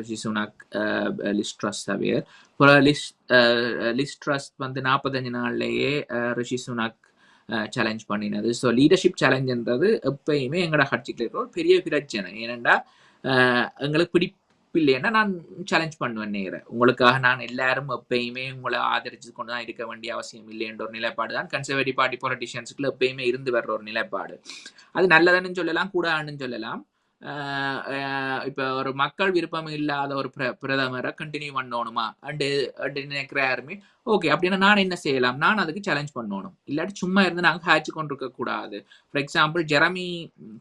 Rishi Sunak, Liz dress தவிர பிறகு லிஸ் ட்ரஸ் 45 நாள்லேயே ரிஷி சுனக் சேலஞ்ச் பண்ணினது. ஸோ லீடர்ஷிப் சேலஞ்சுன்றது எப்பயுமே எங்களோட கட்சிக்கு இருக்கிற ஒரு பெரிய பிரச்சனை. ஏனெண்டா எங்களுக்கு இல்லைன்னா நான் சேலஞ்ச் பண்ணுவேன் நேரம். உங்களுக்காக நான் எல்லாரும் எப்பயுமே உங்களை ஆதரிச்சு கொண்டு தான் இருக்க வேண்டிய அவசியம் இல்லைன்ற ஒரு நிலைப்பாடு தான் கன்சர்வேட்டிவ் பார்ட்டி பொலிட்டிஷியன்ஸுக்குள்ள எப்பயுமே இருந்து வர்ற ஒரு நிலைப்பாடு. அது நல்லதுன்னு சொல்லலாம், கூடாதுன்னு சொல்லலாம். இப்ப ஒரு மக்கள் விருப்பம் இல்லாத ஒரு பிரதமரை கண்டினியூ பண்ணணுமா அண்டு நினைக்கிற யாருமே ஓகே அப்படின்னா நான் என்ன செய்யலாம், நான் அதுக்கு சேலஞ்ச் பண்ணணும். இல்லாட்டி சும்மா இருந்து நாங்கள் ஹாய்ச்சி கொண்டிருக்க கூடாது. ஃபார் எக்ஸாம்பிள் ஜெரமி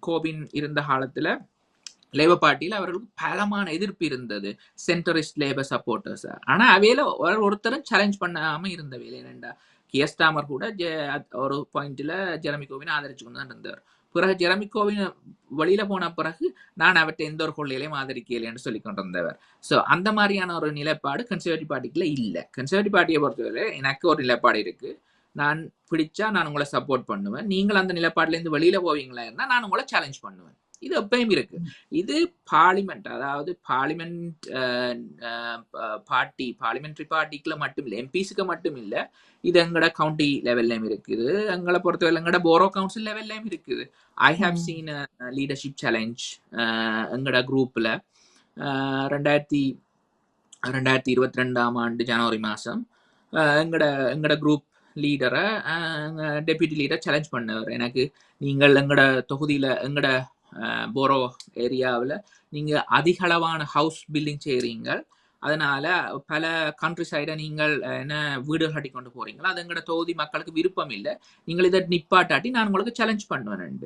கோபின் இருந்த காலத்துல லேபர் பார்ட்டியில் அவர்களுக்கு பலமான எதிர்ப்பு இருந்தது, சென்டரிஸ்ட் லேபர் சப்போர்ட்டர்ஸ். ஆனா அவையில ஒருத்தரும் சேலஞ்ச் பண்ணாம இருந்தவையில என்னண்டா கியஸ்டாமர் கூட ஒரு பாயிண்ட்ல ஜெரமி கோவின் ஆதரிச்சு கொண்டு தான் இருந்தார். பிறகு ஜெரமி கோவின் வெளியில போன பிறகு நான் அவற்றை எந்த ஒரு கொள்ளையிலையும் ஆதரிக்கலைன்னு சொல்லி கொண்டிருந்தவர். ஸோ அந்த மாதிரியான ஒரு நிலைப்பாடு கன்சர்வேட்டிவ் பார்ட்டிக்குள்ள இல்லை. கன்சர்வேட்டிவ் பார்ட்டியை பொறுத்தவரை எனக்கு ஒரு நிலைப்பாடு இருக்கு, நான் பிடிச்சா நான் உங்களை சப்போர்ட் பண்ணுவேன், நீங்கள் அந்த நிலைப்பாடுல இருந்து வெளியில போவீங்களா இருந்தா நான் உங்களை சேலஞ்ச் பண்ணுவேன். இது எப்பயும் இருக்கு. இது பார்லிமெண்ட், அதாவது பார்லிமெண்ட் பார்ட்டி, பார்லிமெண்டரி பார்ட்டிக்குள்ள மட்டும் இல்லை, எம்பிஸுக்கு மட்டும் இல்லை, இது எங்கட கவுண்டி லெவல்லையும் இருக்குது, எங்களை பொறுத்தவரை எங்கட போரோ கவுன்சில் லெவல்லையும் இருக்குது. I have seen leadership challenge எங்கட குரூப்ல 2022 ஜனவரி மாதம் எங்கட குரூப் லீடரை டெப்யூட்டி லீடர் சேலஞ்ச் பண்ணவர். எனக்கு நீங்கள் எங்கட தொகுதியில் எங்கட போரோ ஏரியாவில் நீங்கள் அதிக அளவான ஹவுஸ் பில்டிங் செய்கிறீங்க, அதனால பல கண்ட்ரி சைடை நீங்கள் என்ன வீடு கட்டி கொண்டு போறீங்களா, அது எங்கட தொகுதி மக்களுக்கு விருப்பம் இல்லை, நீங்கள் இதை நிப்பாட்டாட்டி நான் உங்களுக்கு சேலஞ்ச் பண்ணுவேன்.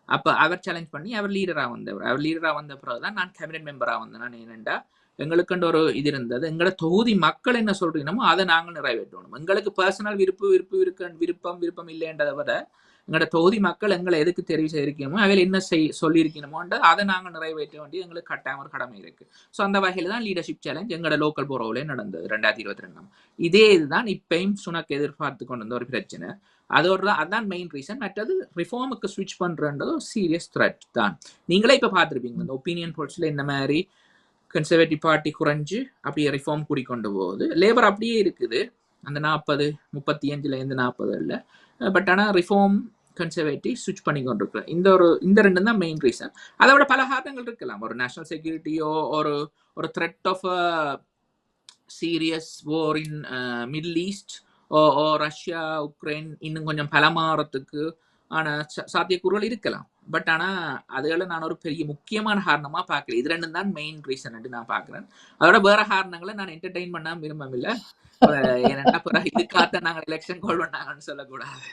அப்போ அவர் சேலஞ்ச் பண்ணி அவர் லீடராக வந்தவர். அவர் லீடராக வந்த பிறகுதான் நான் கேபினட் மெம்பராக வந்தேன். நான் என்னென்னா எங்களுக்குன்ற ஒரு இது இருந்தது, எங்களோட தொகுதி மக்கள் என்ன சொல்றீங்களோ அதை நாங்கள் நிறைவேற்றணும். எங்களுக்கு பர்சனல் விருப்பம் இல்லைன்றதை விட எங்களோட தொகுதி மக்கள் எங்களை எதுக்கு தெரிவு செய்திருக்கணுமோ அவையில் என்ன சொல்லியிருக்கணுமோன்ற அதை நாங்கள் நிறைவேற்ற வேண்டியது எங்களுக்கு கட்டாயம் ஒரு கடமை இருக்கு. ஸோ அந்த வகையில் தான் லீடர்ஷிப் சேலஞ்ச் எங்களோட லோக்கல் போரோவிலே நடந்தது 2022. இதே இதுதான் இப்பயும் சுனக்கு எதிர்பார்த்து கொண்டு வந்த ஒரு பிரச்சனை. அதான் மெயின் ரீசன். மற்றது ரிஃபார்முக்கு ஸ்விட்ச் பண்றன்றது ஒரு சீரியஸ் த்ரெட் தான். நீங்களே இப்ப பார்த்துருப்பீங்க இந்த ஒப்பீனியன் போல்ஸ்ல இந்த மாதிரி கன்சர்வேட்டிவ் பார்ட்டி குறைஞ்சு அப்படியே ரிஃபார்ம் கூடிக்கொண்டு போகுது, லேபர் அப்படியே இருக்குது அந்த 35-40 பட் ஆனால் ரிஃபார்ம் கன்சர்வேட்டிவ் ஸ்விட்ச் பண்ணி கொண்டிருக்கிற இந்த ரெண்டு தான் மெயின் ரீசன். அதை விட பல காரணங்கள் இருக்கலாம். ஒரு நேஷனல் செக்யூரிட்டியோ ஒரு threat of serious war in Middle East ஓ ரஷ்யா உக்ரைன் இன்னும் கொஞ்சம் பலமாறத்துக்கு ஆன சாத்தியக்கூறுகள் இருக்கலாம். பட் ஆனால் அதுகளை நான் ஒரு பெரிய முக்கியமான காரணமாக பார்க்கல. இது ரெண்டும் தான் மெயின் ரீசன் நான் பார்க்குறேன். அதோட வேற காரணங்களை நான் என்டர்டெயின் பண்ண விரும்பவில்லை. ஏன்னா இதுக்காக நாங்கள் எலெக்ஷன் கால் பண்ணாங்கன்னு சொல்லக்கூடாது.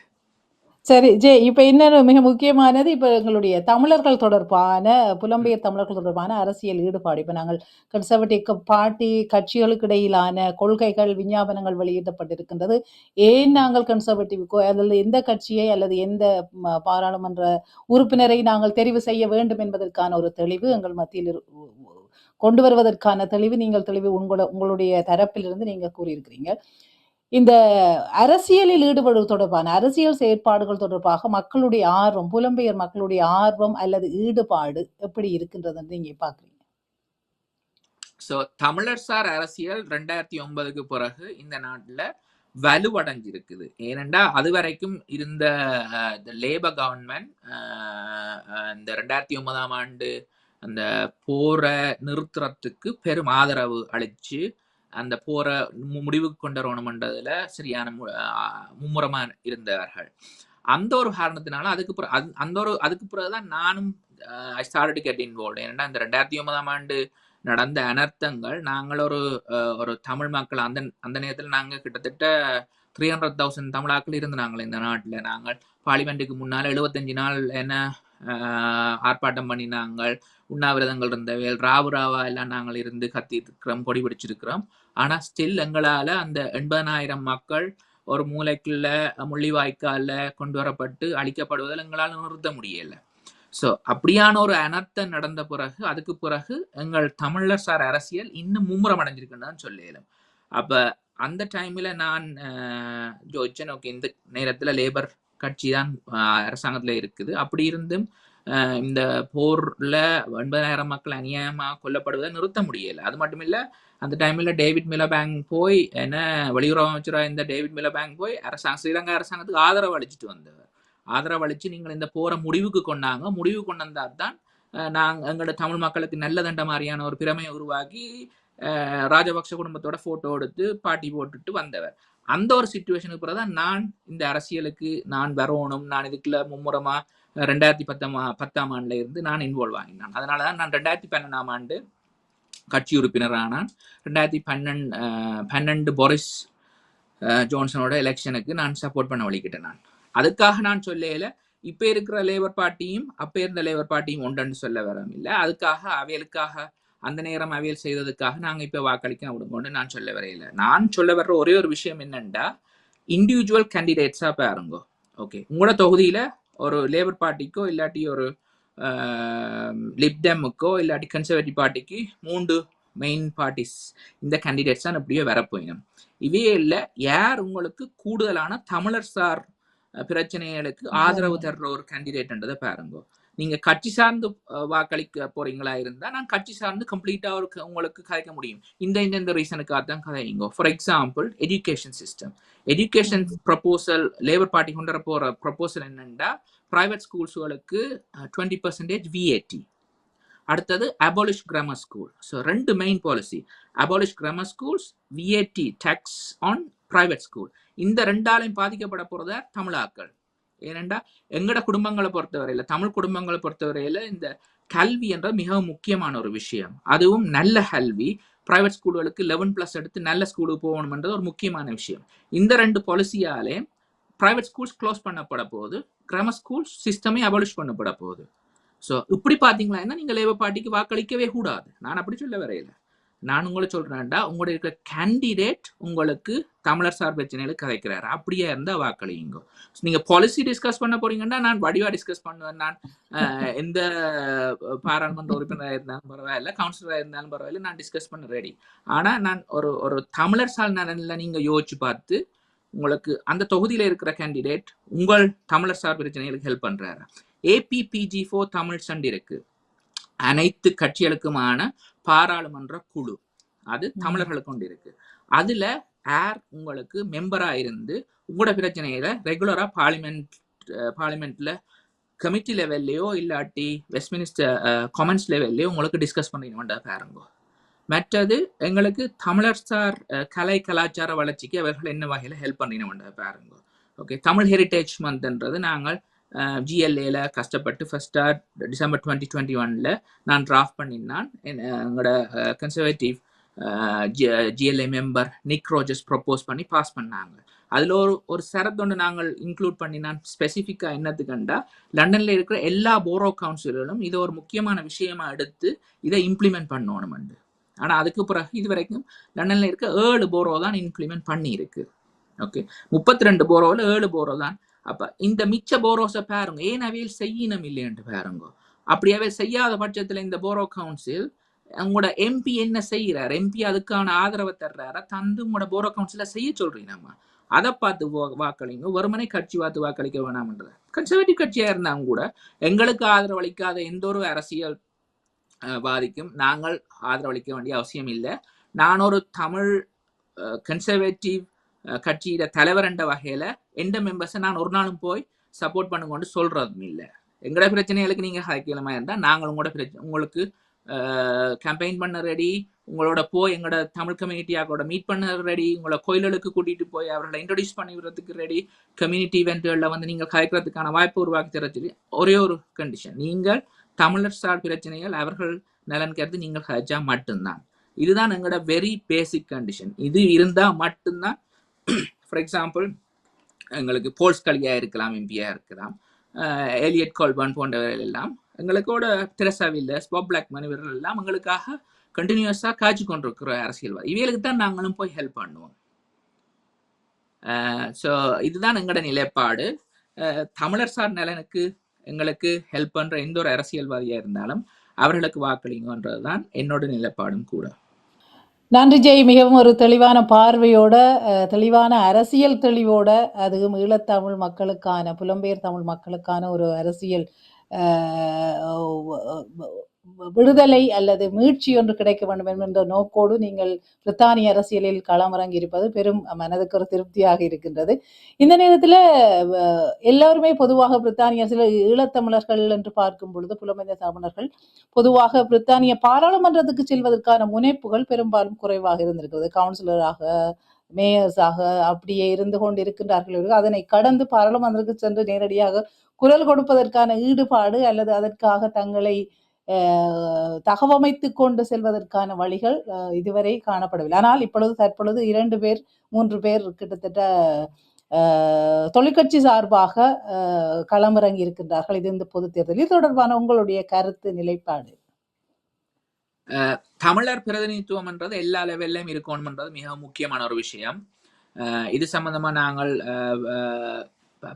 சரி ஜே, இப்ப இன்னொரு மிக முக்கியமானது, இப்ப எங்களுடைய தமிழர்கள் தொடர்பான புலம்பெயர் தமிழர்கள் தொடர்பான அரசியல் ஈடுபாடு. இப்ப நாங்கள் கன்சர்வேட்டிவ் பார்ட்டி கட்சிகளுக்கு இடையிலான கொள்கைகள் விஞ்ஞாபனங்கள் வெளியிடப்பட்டிருக்கின்றது. ஏன் நாங்கள் கன்சர்வேட்டிவ் அல்லது எந்த கட்சியை அல்லது எந்த பாராளுமன்ற உறுப்பினரை நாங்கள் தெரிவு செய்ய வேண்டும் என்பதற்கான ஒரு தெளிவு எங்கள் மத்தியில் கொண்டு வருவதற்கான தெளிவு உங்களுடைய தரப்பிலிருந்து நீங்க கூறியிருக்கிறீங்க. இந்த அரசியலில் ஈடுபடுவது தொடர்பான அரசியல் செயற்பாடுகள் தொடர்பாக மக்களுடைய ஆர்வம், புலம்பெயர் மக்களுடைய ஆர்வம் அல்லது ஈடுபாடு எப்படி இருக்கின்றது நீங்க பாக்குறீங்க? ஸோ தமிழர் சார் அரசியல் 2009க்கு பிறகு இந்த நாட்டில் வலுவடைஞ்சிருக்குது. ஏனெண்டா அது வரைக்கும் இருந்த லேபர் கவர்மெண்ட் இந்த 2009 அந்த போரை நிறுத்துறதுக்கு பெரும் ஆதரவு அளிச்சு அந்த போரை முடிவுக்கு கொண்டு வரணும்ன்றதுல சரியான மும்முரமா இருந்தவர்கள். அந்த ஒரு காரணத்தினால அதுக்கு பிறகுதான் நானும் ஐ ஸ்டார்டட் கெட் இன்வால்வ். ஏன்னா இந்த 2009 நடந்த அனர்த்தங்கள் நாங்கள் ஒரு தமிழ் மக்கள் அந்த நேரத்தில் நாங்கள் கிட்டத்தட்ட 300,000 தமிழாக்கள் இருந்தாங்க இந்த நாட்டில். நாங்கள் பார்லிமெண்ட்டுக்கு முன்னால் 75 நாள் என்ன ஆர்ப்பாட்டம் பண்ணினாங்கள், உண்ணாவிரதங்கள் இருந்தவை, ராவா எல்லாம் நாங்கள் இருந்து கத்திட்டு இருக்கிறோம், கொடி பிடிச்சிருக்கிறோம். ஆனா ஸ்டில் எங்களால அந்த 80,000 மக்கள் ஒரு மூளைக்குள்ள முள்ளிவாய்க்கால கொண்டு வரப்பட்டு அழிக்கப்படுவதில் எங்களால் நிறுத்த முடியல. ஸோ அப்படியான ஒரு அனர்த்தம் நடந்த பிறகு அதுக்கு பிறகு எங்கள் தமிழர் சார் அரசியல் இன்னும் மும்முரம் அடைஞ்சிருக்குன்னு தான் சொல்லலாம். அப்ப அந்த டைம்ல நான் ஜோதிச்சேன், ஓகே இந்த நேரத்துல லேபர் கட்சி தான் அரசாங்கத்துல இருக்குது, அப்படி இருந்தும் இந்த போர்ல 80,000 மக்கள் அநியாயமா கொல்லப்படுவதை நிறுத்த முடியல. அது மட்டும் இல்ல அந்த டைம்ல டேவிட் மிலபேங்க் போய் என்ன வெளியுறவு அமைச்சராக இந்த டேவிட் மிலபேங்க் போய் ஸ்ரீலங்கா அரசாங்கத்துக்கு ஆதரவு அளிச்சுட்டு வந்தவர். ஆதரவு அளிச்சு நீங்கள் இந்த போரை முடிவுக்கு கொண்டு வந்தா தான் எங்களோட தமிழ் மக்களுக்கு நல்ல தண்ட மாதிரியான ஒரு பிரமையை உருவாக்கி ராஜபக்ஷ குடும்பத்தோட போட்டோ எடுத்து பாட்டி போட்டுட்டு வந்தவர். அந்த ஒரு சிச்சுவேஷனுக்கு பிறகுதான் நான் இந்த அரசியலுக்கு நான் வரணும், நான் இதுக்குள்ள மும்முரமா 2010 ஆண்டுல இருந்து நான் இன்வால்வ் ஆகினான். அதனாலதான் நான் 2012 ஆண்டு கட்சி உறுப்பினரானான். 2012 போரிஸ் ஜோன்சனோட எலெக்ஷனுக்கு நான் சப்போர்ட் பண்ண வழிகிட்டேன். நான் அதுக்காக நான் சொல்லல இப்ப இருக்கிற லேபர் பார்ட்டியும் அப்ப இருந்த லேபர் பார்ட்டியும் ஒன்றுன்னு சொல்ல வரவும் இல்லை. அதுக்காக அவைகளுக்காக அந்த நேரம் அவையல் செய்ததுக்காக நாங்க இப்ப வாக்களிக்க விடுங்கன்னு நான் சொல்ல வரையில. நான் சொல்ல வர்ற ஒரே ஒரு விஷயம் என்னன்னா, இண்டிவிஜுவல் கேண்டிடேட்ஸா பாருங்க. ஓகே, உங்களோட தொகுதியில ஒரு லேபர் பார்ட்டிக்கோ இல்லாட்டி ஒரு லிப்டெமுக்கோ இல்லாட்டி கன்சர்வேட்டிவ் பார்ட்டிக்கு 3 மெயின் பார்ட்டிஸ் இந்த கேண்டிடேட்ஸ் தான் எப்படியோ வரப்போயிடும். இவையே இல்லை யார் உங்களுக்கு கூடுதலான தமிழர் சார் பிரச்சனைகளுக்கு ஆதரவு தர்ற ஒரு கேண்டிடேட்ன்றதை பாருங்க. நீங்க கட்சி சார்ந்து வாக்களிக்க போறீங்களா இருந்தா நான் கட்சி சார்ந்து கம்ப்ளீட்டா உங்களுக்கு கதைக்க முடியும். இந்த ரீசனுக்காக தான் கதைங்க. For example education system, education proposal Labour Party கொண்டு வர போற ப்ரப்போசல் என்னன்னா பிரைவேட் ஸ்கூல்ஸ்களுக்கு 20% VAT. அடுத்தது abolish grammar school. So 2 main policy, abolish grammar schools, VAT tax on private school. இந்த 2ஆலையும் பாதிக்கப்பட போறத தமிழாக்கள். ஏனென்றா எங்கட குடும்பங்களை பொறுத்தவரையில, தமிழ் குடும்பங்களை பொறுத்தவரையில இந்த கல்வி என்ற மிகவும் முக்கியமான ஒரு விஷயம். அதுவும் நல்ல கல்வி, பிரைவேட் ஸ்கூல்களுக்கு 11+ எடுத்து நல்ல ஸ்கூலுக்கு போகணும்ன்றது ஒரு முக்கியமான விஷயம். இந்த 2 பாலிசியாலே பிரைவேட் ஸ்கூல்ஸ் க்ளோஸ் பண்ணப்பட போகுது, கிராமர் ஸ்கூல் சிஸ்டமே அபாலிஷ் பண்ணப்பட போகுது. ஸோ இப்படி பார்த்தீங்களா நீங்க லேபர் பார்ட்டிக்கு வாக்களிக்கவே கூடாது. நான் அப்படி சொல்ல வரையில. நான் உங்களை சொல்றேன்டா, உங்களுடைய இருக்கிற கேண்டிடேட் உங்களுக்கு தமிழர் சார் பிரச்சனைகளுக்கு கதைக்கிறாரு, அப்படியே இருந்தா வாக்களியுங்க. நீங்க பாலிசி டிஸ்கஸ் பண்ண போறீங்கன்னா நான் வடிவா டிஸ்கஸ் பண்ணுவேன். நான் எந்த பாராளுமன்ற உறுப்பினராக இருந்தாலும் பரவாயில்ல, கவுன்சிலராக இருந்தாலும் பரவாயில்ல, நான் டிஸ்கஸ் பண்ண ரெடி. ஆனா நான் ஒரு தமிழர் சார் நலன்ல நீங்க யோசிச்சு பார்த்து உங்களுக்கு அந்த தொகுதியில இருக்கிற கேண்டிடேட் உங்கள் தமிழர் சார் பிரச்சனைகளுக்கு ஹெல்ப் பண்றாரு. APPG4 தமிழ் சண்ட் இருக்கு, அனைத்து கட்சிகளுக்குமான பாராளுமன்ற குழு, அது தமிழர்களுக்கு கொண்டு இருக்கு. அதுல யார் உங்களுக்கு மெம்பரா இருந்து உங்களோட பிரச்சனையில ரெகுலரா பார்லிமெண்ட்ல கமிட்டி லெவல்லையோ இல்லாட்டி வெஸ்ட்மினிஸ்டர் காமன்ஸ் லெவல்லையோ உங்களுக்கு டிஸ்கஸ் பண்ணிக்கணும்டா பாருங்க. மற்றது எங்களுக்கு தமிழர் சார் கலை கலாச்சார வளர்ச்சிக்கு அவர்கள் என்ன வகையில ஹெல்ப் பண்ணினோம்டா பாருங்க. ஓகே, தமிழ் ஹெரிட்டேஜ் மந்த்ன்றது நாங்கள் GLAல கஷ்டப்பட்டு ஃபர்ஸ்டா டிசம்பர் 2021 நான் டிராஃப்ட் பண்ணினான். எங்களோட கன்சர்வேட்டிவ் GLA மெம்பர் நிக் ரோஜர்ஸ் ப்ரப்போஸ் பண்ணி பாஸ் பண்ணாங்க. அதுல ஒரு சரத்தொன்று நாங்கள் இன்க்ளூட் பண்ணி நான் ஸ்பெசிஃபிக்கா என்னத்துக்குண்டா, லண்டன்ல இருக்கிற எல்லா போரோ கவுன்சில்களும் இதை ஒரு முக்கியமான விஷயமா எடுத்து இதை இம்ப்ளிமெண்ட் பண்ணணும். ஆனா அதுக்கு பிறகு இது வரைக்கும் லண்டன்ல இருக்க 7 போரோ தான் இம்ப்ளிமெண்ட் பண்ணி இருக்கு. ஓகே, 32 போரோவில் 7 போரோ தான். அப்ப இந்த மிச்ச போரோஸை பாருங்க, ஏன் அவையில் செய்யணும் இல்லைன்னு பாருங்க. அப்படியாவே செய்யாத பட்சத்துல இந்த போரோ கவுன்சில் உங்களோட MP என்ன செய்யறாரு, MP அதுக்கான ஆதரவை தர்றாரா தந்து உங்களோட போரோ கவுன்சில செய்ய சொல்றீங்க. நம்ம அதை பார்த்து வாக்களிங்க, ஒருமனை கட்சி பார்த்து வாக்களிக்க வேணாம்ன்றது. கன்சர்வேட்டிவ் கட்சியா இருந்தாங்க கூட எங்களுக்கு ஆதரவளிக்காத எந்த ஒரு அரசியல் வாதிக்கும் நாங்கள் ஆதரவளிக்க வேண்டிய அவசியம் இல்லை. நான் ஒரு தமிழ் கன்சர்வேட்டிவ் கட்சியில தலைவர் என்ற வகையில எந்த மெம்பர்ஸை நான் ஒரு நாளும் போய் சப்போர்ட் பண்ணுங்கன்னு சொல்றதும் இல்லை. எங்களோட பிரச்சனைகளுக்கு நீங்க ஹைக்கியமா இருந்தா நாங்கள் உங்களுக்கு கேம்பெயின் பண்ண ரெடி, உங்களோட போய் எங்களோட தமிழ் கம்யூனிட்டியாவோட மீட் பண்ண ரெடி, உங்களை கோயில்களுக்கு கூட்டிட்டு போய் அவர்களை இன்ட்ரோடியூஸ் பண்ணி விடுறதுக்கு ரெடி, கம்யூனிட்டி இவெண்ட்களில் வந்து நீங்கள் கலைக்கிறதுக்கான வாய்ப்பு உருவாக்கி தரச்சு. ஒரே ஒரு கண்டிஷன், நீங்கள் தமிழர் சார் பிரச்சனைகள் அவர்கள் நலன் கருத்து நீங்கள் கழிச்சா மட்டும்தான். இதுதான் எங்களோட வெரி பேசிக் கண்டிஷன். இது இருந்தா மட்டும்தான். ஃபார் எக்ஸாம்பிள் எங்களுக்கு போல்ஸ் கலியா இருக்கலாம், எம்பியா இருக்கலாம், எலியட் கோல்பர்ன் போன்றவர்கள் எல்லாம் எங்களுக்கோட தெரசா வில்லர்ஸ், பாப் பிளாக்மேன் இவர்கள் எல்லாம் எங்களுக்காக கண்டினியூஸா காய்ச்சி கொண்டிருக்கிற அரசியல்வாதி. இவைகளுக்கு தான் நாங்களும் போய் ஹெல்ப் பண்ணுவோம். ஸோ இதுதான் எங்களோட நிலைப்பாடு. தமிழர் சார் நலனுக்கு எங்களுக்கு ஹெல்ப் பண்ற எந்த ஒரு அரசியல்வாதியா இருந்தாலும் அவர்களுக்கு வாக்களிங்கன்றதுதான் என்னோட நிலைப்பாடும் கூட. நன்றி ஜெய். மிகவும் ஒரு தெளிவான பார்வையோட, தெளிவான அரசியல் தெளிவோட, அதுவும் ஈழத்தமிழ் மக்களுக்கான, புலம்பெயர் தமிழ் மக்களுக்கான ஒரு அரசியல் விடுதலை அல்லது மீட்சி ஒன்று கிடைக்க வேண்டும் என்ற நோக்கோடு நீங்கள் பிரித்தானிய அரசியலில் களமிறங்கி இருப்பது பெரும் மனதுக்கு ஒரு திருப்தியாக இருக்கின்றது. இந்த நேரத்தில் எல்லாருமே பொதுவாக பிரித்தானிய அரசியல் ஈழத்தமிழர்கள் என்று பார்க்கும் பொழுது புலமைந்த தமிழர்கள் பொதுவாக பிரித்தானிய பாராளுமன்றத்துக்கு செல்வதற்கான முனைப்புகள் பெரும்பாலும் குறைவாக இருந்திருக்கிறது. கவுன்சிலராக, மேயர்ஸாக அப்படியே இருந்து கொண்டு இருக்கின்றார்கள். அதனை கடந்து பாராளுமன்றத்துக்கு சென்று நேரடியாக குரல் கொடுப்பதற்கான ஈடுபாடு அல்லது அதற்காக தங்களை தகவமைத்து கொண்டு செல்வதற்கான வழிகள் இதுவரை காணப்படவில்லை. ஆனால் தற்பொழுது 2 பேர் 3 பேர் கிட்டத்தட்ட தொழிற்கட்சி சார்பாக களமிறங்கி இருக்கின்றார்கள். இது இந்த பொது தேர்தலில் தொடர்பான உங்களுடைய கருத்து நிலைப்பாடு? தமிழர் பிரதிநிதித்துவம் என்றது எல்லா லெவல்லையும் இருக்கணும்ன்றது மிக முக்கியமான ஒரு விஷயம். இது சம்பந்தமா நாங்கள்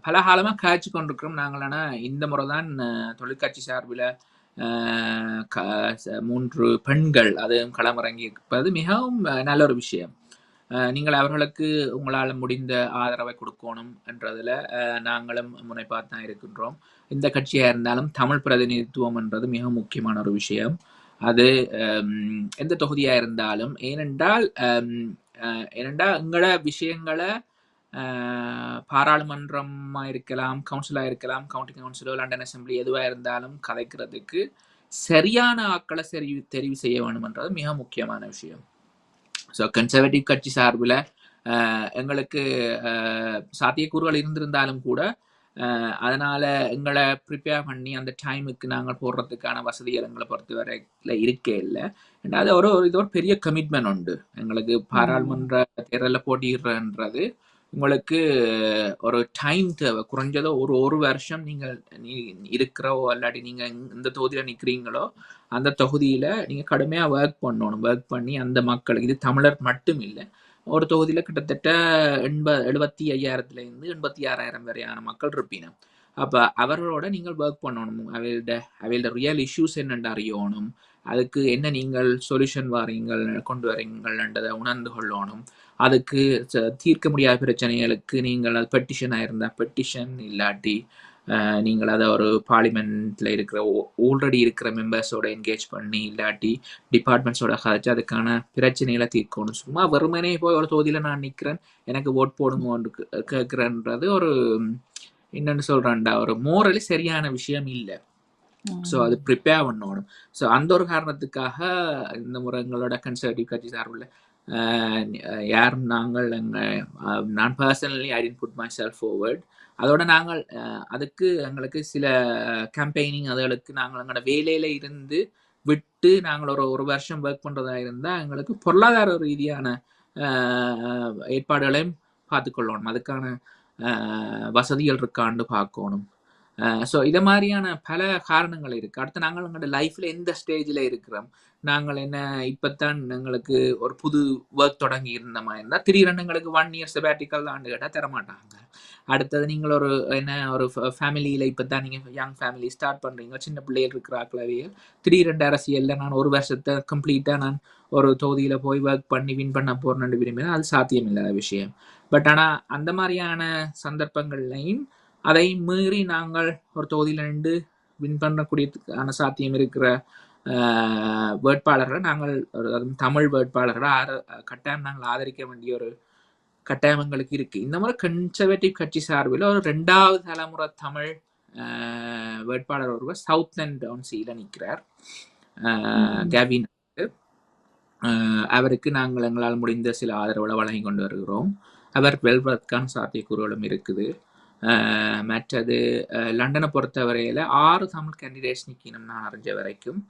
பல காலமா காய்ச்சி கொண்டிருக்கிறோம். நாங்கள் ஆனால் இந்த முறை தான் தொழிற்கட்சி சார்பில் 3 பெண்கள் அதுவும் களமிறங்கி இருப்பது மிகவும் நல்ல ஒரு விஷயம். நீங்கள் அவர்களுக்கு உங்களால் முடிந்த ஆதரவை கொடுக்கணும் என்றதில் நாங்களும் முனைப்பாக தான் இருக்கின்றோம். இந்த கட்சியாக இருந்தாலும் தமிழ் பிரதிநிதித்துவம் என்றது மிக முக்கியமான ஒரு விஷயம். அது எந்த தொகுதியாக இருந்தாலும், ஏனென்றால் எங்களோட விஷயங்களை பாராளுமன்றமாக இருக்கலாம், கவுன்சிலாக இருக்கலாம், கவுண்டி கவுன்சிலோ, லண்டன் அசம்பிளி எதுவாக இருந்தாலும் கதைக்கிறதுக்கு சரியான ஆக்களை தெரிவு செய்ய வேணும்ன்றது மிக முக்கியமான விஷயம். ஸோ கன்சர்வேட்டிவ் கட்சி சார்பில் எங்களுக்கு சாத்தியக்கூறுகள் இருந்திருந்தாலும் கூட அதனால் எங்களை ப்ரிப்பேர் பண்ணி அந்த டைமுக்கு நாங்கள் போடுறதுக்கான வசதிகள் எங்களை பொறுத்தவரையில் இருக்கே இல்லை. ரெண்டாவது இது ஒரு பெரிய கமிட்மெண்ட் உண்டு. எங்களுக்கு பாராளுமன்ற தேர்தலில் போட்டிடுறன்றது உங்களுக்கு ஒரு டைம் தேவை. குறைஞ்சதோ ஒரு வருஷம் நீங்கள் இருக்கிறோ இல்லாட்டி நீங்கள் இந்த தொகுதியில் நிற்கிறீங்களோ அந்த தொகுதியில் நீங்கள் கடுமையாக ஒர்க் பண்ணணும். ஒர்க் பண்ணி அந்த மக்களுக்கு, இது தமிழர் மட்டும் இல்லை, ஒரு தொகுதியில் கிட்டத்தட்ட 75,000 86,000 வரையான மக்கள் இருப்பீங்க. அப்போ அவர்களோட நீங்கள் ஒர்க் பண்ணணும். அவையோட ரியல் இஷ்யூஸ் என்னென்று அறியணும். அதுக்கு என்ன நீங்கள் சொல்யூஷன் கொண்டு வரீங்கள்ன்றதை உணர்ந்து கொள்ளணும். அதுக்கு தீர்க்க முடியாத பிரச்சனைகளுக்கு நீங்கள் அது பெட்டிஷனாக இருந்தால் பெட்டிஷன், இல்லாட்டி நீங்கள் அதை ஒரு பார்லிமெண்ட்டில் இருக்கிற ஆல்ரெடி இருக்கிற மெம்பர்ஸோட என்கேஜ் பண்ணி, இல்லாட்டி டிபார்ட்மெண்ட்ஸோட கதைச்சு அதுக்கான பிரச்சனைகளை தீர்க்கணும். சும்மா வெறுமனே போய் ஒரு தொகுதியில் நான் நிற்கிறேன், எனக்கு ஓட் போடுங்கன்னு கேட்குறேன்றது ஒரு என்னென்னு சொல்கிறேன்டா ஒரு மோரலி சரியான விஷயம் இல்லை. ஸோ அது ப்ரிப்பேர் பண்ணணும். ஸோ அந்த ஒரு காரணத்துக்காக இந்த முறை எங்களோட கன்சர்வேட்டிவ் கட்சி சார்பில் யாரும் நான் personally I didn't put myself forward. அதோட நாங்கள் அதுக்கு எங்களுக்கு சில கேம்பெயினிங் அதுகளுக்கு நாங்கள் எங்களோட வேலையில் இருந்து விட்டு நாங்கள் ஒரு வருஷம் ஒர்க் பண்ணுறதா இருந்தால் எங்களுக்கு பொருளாதார ரீதியான ஏற்பாடுகளையும் பார்த்துக்கொள்ளணும். அதுக்கான வசதிகள் இருக்கான்னு பார்க்கணும். ஸோ இதை மாதிரியான பல காரணங்கள் இருக்குது. அடுத்து நாங்கள் எங்களோட லைஃப்பில் எந்த ஸ்டேஜில் இருக்கிறோம், நாங்கள் என்ன இப்போத்தான் எங்களுக்கு ஒரு புது ஒர்க் தொடங்கி இருந்த மாதிரி இருந்தால் திடீரென்று எங்களுக்கு 1 year செபாட்டிக்கல் ஆண்டு கேட்டால் தரமாட்டாங்க. அடுத்தது நீங்கள் ஒரு ஃபேமிலியில் இப்போ தான் நீங்கள் யங் ஃபேமிலி ஸ்டார்ட் பண்ணுறீங்க, சின்ன பிள்ளைகள் இருக்கிறாக்களவே திடீரெண்டு அரசியலில் நான் ஒரு வருஷத்தை கம்ப்ளீட்டாக நான் ஒரு தொகுதியில் போய் ஒர்க் பண்ணி வின் பண்ண போகிறேன்னு விரும்பினா அது சாத்தியம் இல்லாத விஷயம். பட் ஆனால் அந்த மாதிரியான சந்தர்ப்பங்கள்லையும் அதை மீறி நாங்கள் ஒரு தொகுதியில் நின்று வின் பண்ணக்கூடியதுக்கான சாத்தியம் இருக்கிற வேட்பாளர்களை நாங்கள் தமிழ் வேட்பாளர்களை கட்டாயம் நாங்கள் ஆதரிக்க வேண்டிய ஒரு கட்டாயம் எங்களுக்கு இருக்குது. இந்த முறை கன்சர்வேட்டிவ் கட்சி சார்பில் ஒரு 2வது தலைமுறை தமிழ் வேட்பாளர் ஒருவர் சவுத்லேண்ட் டவுன்சியில் நிற்கிறார், கேவின். அவருக்கு நாங்கள் எங்களால் முடிந்த சில ஆதரவுகளை வழங்கி கொண்டு வருகிறோம். அவர் வெல்வதற்கான சாத்தியக்கூறுகளும் இருக்குது. மற்றது லண்டனை பொறுத்தவரையில் 6 தமிழ் கேண்டிடேட்ஸ் நிற்கணும் நான் அறிஞ்ச வரைக்கும்.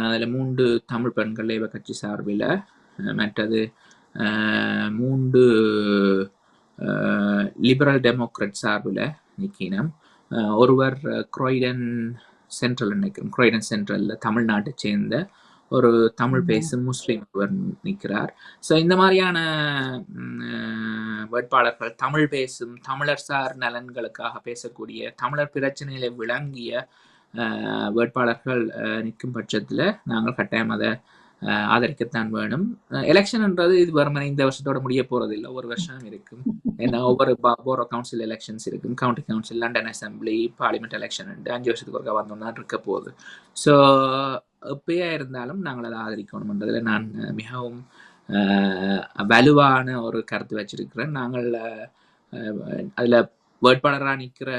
அதில் 3 தமிழ் பெண்கள் லேபர் கட்சி சார்பில், மற்றது 3 லிபரல் டெமோக்ராட் சார்பில் நிற்கணும். ஒருவர் க்ராய்டன் சென்ட்ரல் நிற்கும், க்ராய்டன் சென்ட்ரலில் தமிழ்நாட்டை சேர்ந்த ஒரு தமிழ் பேசும் முஸ்லீம் ஒருவர் நிற்கிறார். ஸோ இந்த மாதிரியான வேட்பாளர்கள் தமிழ் பேசும், தமிழர் சார் நலன்களுக்காக பேசக்கூடிய, தமிழர் பிரச்சனைகளை விளங்கிய வேட்பாளர்கள் நிற்கும் பட்சத்தில் நாங்கள் கட்டாயம் அதை ஆதரிக்கத்தான் வேணும். எலெக்ஷன்ன்றது இது வருமான இந்த வருஷத்தோட முடிய போகிறது இல்லை, ஒரு வருஷம் இருக்கும். ஏன்னா ஒவ்வொரு போரோ கவுன்சில் எலெக்ஷன்ஸ் இருக்கும், county council, London assembly, parliament election 5 வருஷத்துக்கு ஒருக்கா வந்தோம்னா இருக்க போகுது. ஸோ எப்பயா இருந்தாலும் நாங்கள் அதை ஆதரிக்கணும்ன்றதில் நான் மிகவும் வலுவான ஒரு கருத்து வச்சிருக்கிறேன். நாங்கள் அதில் வேட்பாளராக நிற்கிற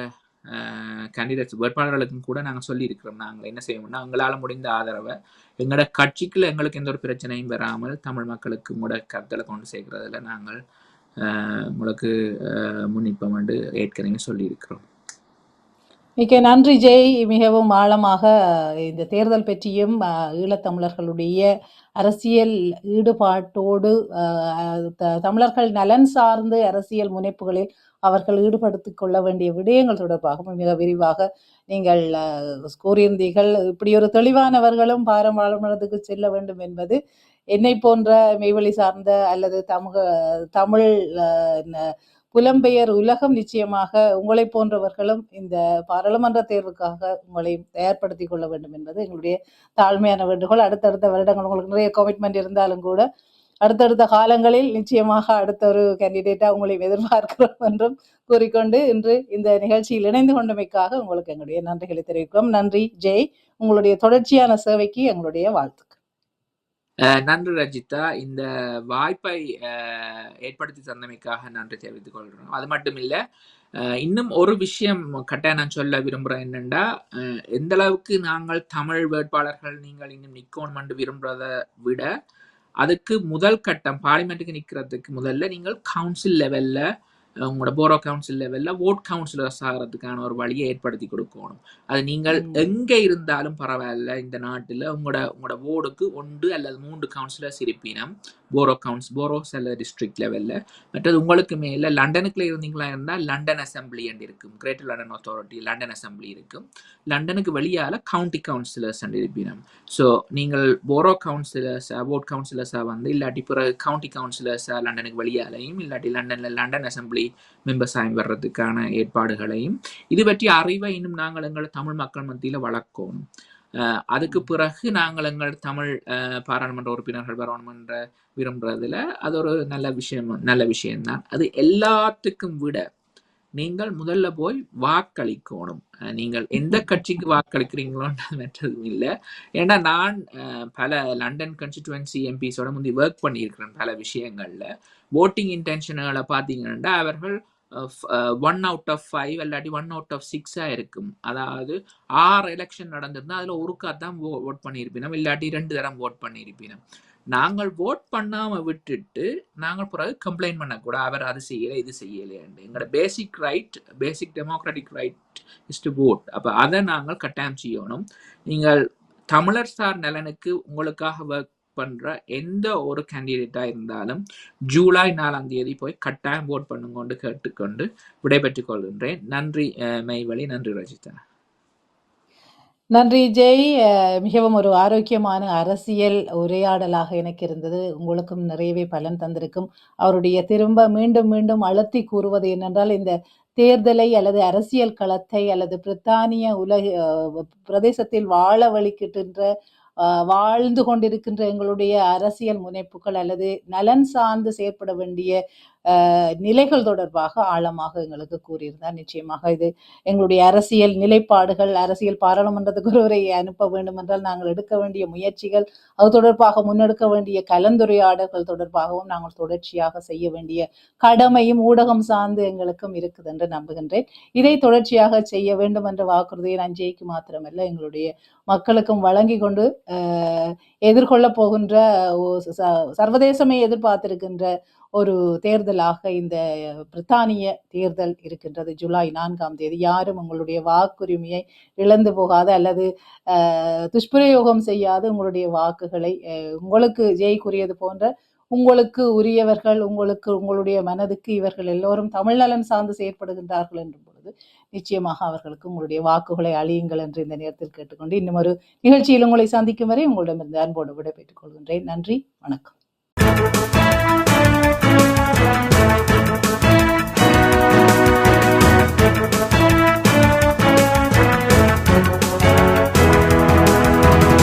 கேண்டிடேட்ஸ் வேட்பாளர்களுக்கும் கூட நாங்கள் சொல்லியிருக்கிறோம். நாங்கள் என்ன செய்வோம்னா, எங்களால் முடிந்த ஆதரவை எங்களோட கட்சிக்குள்ள எங்களுக்கு எந்த ஒரு பிரச்சனையும் வராமல் தமிழ் மக்களுக்கு கூட கருத்தில் கொண்டு சேர்க்கிறதுல நாங்கள் உங்களுக்கு முன்னிப்போம் என்று ஏற்கனவே சொல்லியிருக்கிறோம். மிக்க நன்றி ஜெய். மிகவும் ஆழமாக இந்த தேர்தல் பற்றியும் ஈழத்தமிழர்களுடைய அரசியல் ஈடுபாட்டோடு தமிழர்கள் நலன் சார்ந்து அரசியல் முனைப்புகளில் அவர்கள் ஈடுபடுத்திக் கொள்ள வேண்டிய விடயங்கள் தொடர்பாகவும் மிக விரிவாக நீங்கள் கூறியிருந்தீர்கள். இப்படி ஒரு தெளிவானவர்களும் பாராளுமன்றத்துக்கு செல்ல வேண்டும் என்பது என்னை போன்ற மெய்வழி சார்ந்த அல்லது தமிழ் புலம்பெயர் உலகம் நிச்சயமாக உங்களை போன்றவர்களும் இந்த பாராளுமன்ற தேர்வுக்காக உங்களை தயார்படுத்திக் கொள்ள வேண்டும் என்பது எங்களுடைய தாழ்மையான வேண்டுகோள். அடுத்தடுத்த வருடங்கள் உங்களுக்கு நிறைய கமிட்மெண்ட் இருந்தாலும் கூட அடுத்தடுத்த காலங்களில் நிச்சயமாக அடுத்த ஒரு கேண்டிடேட்டா உங்களை எதிர்பார்க்கிறோம் என்றும் கூறிக்கொண்டு இன்று இந்த நிகழ்ச்சியில் இணைந்து கொண்டமைக்காக உங்களுக்கு எங்களுடைய நன்றிகளை தெரிவிக்கிறோம். நன்றி ஜெய். உங்களுடைய தொடர்ச்சியான சேவைக்கு எங்களுடைய வாழ்த்துக்கள். நன்றி ரஜிதா. இந்த வாய்ப்பை ஏற்படுத்தி தந்தமைக்காக நன்றி தெரிவித்துக் கொள்கிறோம். அது மட்டும் இல்லை, இன்னும் ஒரு விஷயம் கட்டாயம் நான் சொல்ல விரும்புகிறேன். என்னென்னா, எந்த அளவுக்கு நாங்கள் தமிழ் வேட்பாளர்கள் நீங்கள் இன்னும் நிற்கணும் என்று விரும்புறதை விட அதுக்கு முதல் கட்டம் பார்லிமெண்ட்டுக்கு நிற்கிறதுக்கு முதல்ல நீங்கள் கவுன்சில் லெவலில் உங்களோட போரோ கவுன்சில் லெவலில் ஓட் கவுன்சிலர்ஸ் ஆகிறதுக்கான ஒரு வழியை ஏற்படுத்தி கொடுக்கணும். அது நீங்கள் எங்கே இருந்தாலும் பரவாயில்ல, இந்த நாட்டில் உங்களோட ஓடுக்கு 1 அல்லது 3 கவுன்சிலர்ஸ் இருப்பினும் போரோஸ் அல்லது டிஸ்ட்ரிக்ட் லெவலில். மற்றது உங்களுக்கு மேலே லண்டனுக்குள்ள இருந்தீங்களா இருந்தால் லண்டன் அசம்பிளி என்று இருக்கும், greater London authority London assembly இருக்கும். லண்டனுக்கு வெளியால் கவுண்டி கவுன்சிலர்ஸ் என்று இருப்பினும். ஸோ நீங்கள் போரோ கவுன்சிலர்ஸாக ஓட் கவுன்சிலர்ஸாக வந்து இல்லாட்டி பிறகு கவுண்டி கவுன்சிலர்ஸாக லண்டனுக்கு வெளியாலையும் இல்லாட்டி லண்டன் அசம்பிளி மெம்பர்ஸ் ஆகி வர்றதுக்கான ஏற்பாடுகளையும் இது பற்றி அறிவை இன்னும் நாங்கள் எங்கள் தமிழ் மக்கள் மத்தியில் வளர்க்கணும். அதுக்கு பிறகு நாங்கள் எங்கள் தமிழ் பாராளுமன்ற உறுப்பினர்கள் வரணும் என்ற விரும்புறதுல அது ஒரு நல்ல விஷயம்தான். அது எல்லாத்துக்கும் விட நீங்கள் முதல்ல போய் வாக்களிக்கணும். நீங்கள் எந்த கட்சிக்கு வாக்களிக்கிறீங்களோன்றது இல்லை. ஏன்னா நான் பல லண்டன் கான்ஸ்டிட்யூவன்சி எம்பிஸோட முந்தி ஒர்க் பண்ணியிருக்கிறேன். பல விஷயங்கள்ல ஓட்டிங் இன்டென்ஷன்களை பார்த்தீங்கன்னா அவர்கள் 1 out of 5 இல்லாட்டி 1 out of 6 இருக்கும். அதாவது 6 எலெக்ஷன் நடந்திருந்தா அதுல ஒருக்கா தான் ஓட் பண்ணியிருப்பினோம், இல்லாட்டி 2 தரம் ஓட் பண்ணியிருப்பினோம். நாங்கள் ஓட் பண்ணாம விட்டுட்டு நாங்கள் பிறகு கம்ப்ளைண்ட் பண்ணக்கூடாது, அவர் அது செய்யலை இது செய்யலைன்னு. எங்களோட basic democratic right is to vote. அப்போ அதை நாங்கள் கட்டாயம் செய்யணும். நீங்கள் தமிழர் சார் நலனுக்கு உங்களுக்காக ஒர்க் பண்ற எந்த ஒரு கேண்டிடேட்டா இருந்தாலும் ஜூலை 4ஆம் தேதி போய் கட்டாயம் ஓட் பண்ணுங்கொண்டு கேட்டுக்கொண்டு விடைபெற்றுக் கொள்கின்றேன். நன்றி மெய்வழி. நன்றி ரஜிதா. நன்றி ஜெய். மிகவும் ஒரு ஆரோக்கியமான அரசியல் உரையாடலாக எனக்கு இருந்தது. உங்களுக்கும் நிறையவே பலன் தந்திருக்கும். அவருடைய திரும்ப மீண்டும் மீண்டும் அழுத்தி கூறுவது என்னென்றால், இந்த தேர்தலை அல்லது அரசியல் களத்தை அல்லது பிரித்தானிய பிரதேசத்தில் வாழ வழிகின்ற வாழ்ந்து கொண்டிருக்கின்ற எங்களுடைய அரசியல் முனைப்புகள் அல்லது நலன் சார்ந்து செயற்பட வேண்டிய நிலைகள் தொடர்பாக ஆழமாக எங்களுக்கு கூறியிருந்தார். நிச்சயமாக இது எங்களுடைய அரசியல் நிலைப்பாடுகள், அரசியல் பாராளுமன்றத்துக்கு ஒருவரை அனுப்ப வேண்டும் என்றால் நாங்கள் எடுக்க வேண்டிய முயற்சிகள், அது தொடர்பாக முன்னெடுக்க வேண்டிய கலந்துரையாடல்கள் தொடர்பாகவும் நாங்கள் தொடர்ச்சியாக செய்ய வேண்டிய கடமையும் ஊடகம் சார்ந்து எங்களுக்கும் இருக்குது என்று நம்புகின்றேன். இதை தொடர்ச்சியாக செய்ய வேண்டும் என்ற வாக்குறுதியை நான் ஜெய்க்கு மாத்திரமல்ல எங்களுடைய மக்களுக்கும் வழங்கி கொண்டு எதிர்கொள்ள போகின்ற சர்வதேசமே எதிர்பார்த்திருக்கின்ற ஒரு தேர்தலாக இந்த பிரித்தானிய தேர்தல் இருக்கின்றது. ஜூலை 4ஆம் தேதி. யாரும் உங்களுடைய வாக்குரிமையை இழந்து போகாத அல்லது துஷ்பிரயோகம் செய்யாது உங்களுடைய வாக்குகளை உங்களுக்கு ஜெய் கூறியது போன்ற உங்களுக்கு உரியவர்கள், உங்களுடைய மனதுக்கு இவர்கள் எல்லோரும் தமிழ் நலன் சார்ந்து செயற்படுகின்றார்கள் என்றும் பொழுது நிச்சயமாக அவர்களுக்கு உங்களுடைய வாக்குகளை அழியுங்கள் என்று இந்த நேரத்தில் கேட்டுக்கொண்டு இன்னும் ஒரு நிகழ்ச்சியில் உங்களை சந்திக்கும் வரை உங்களிடமிருந்து அன்போடு விடைபெற்றுக் கொள்கின்றேன். நன்றி, வணக்கம்.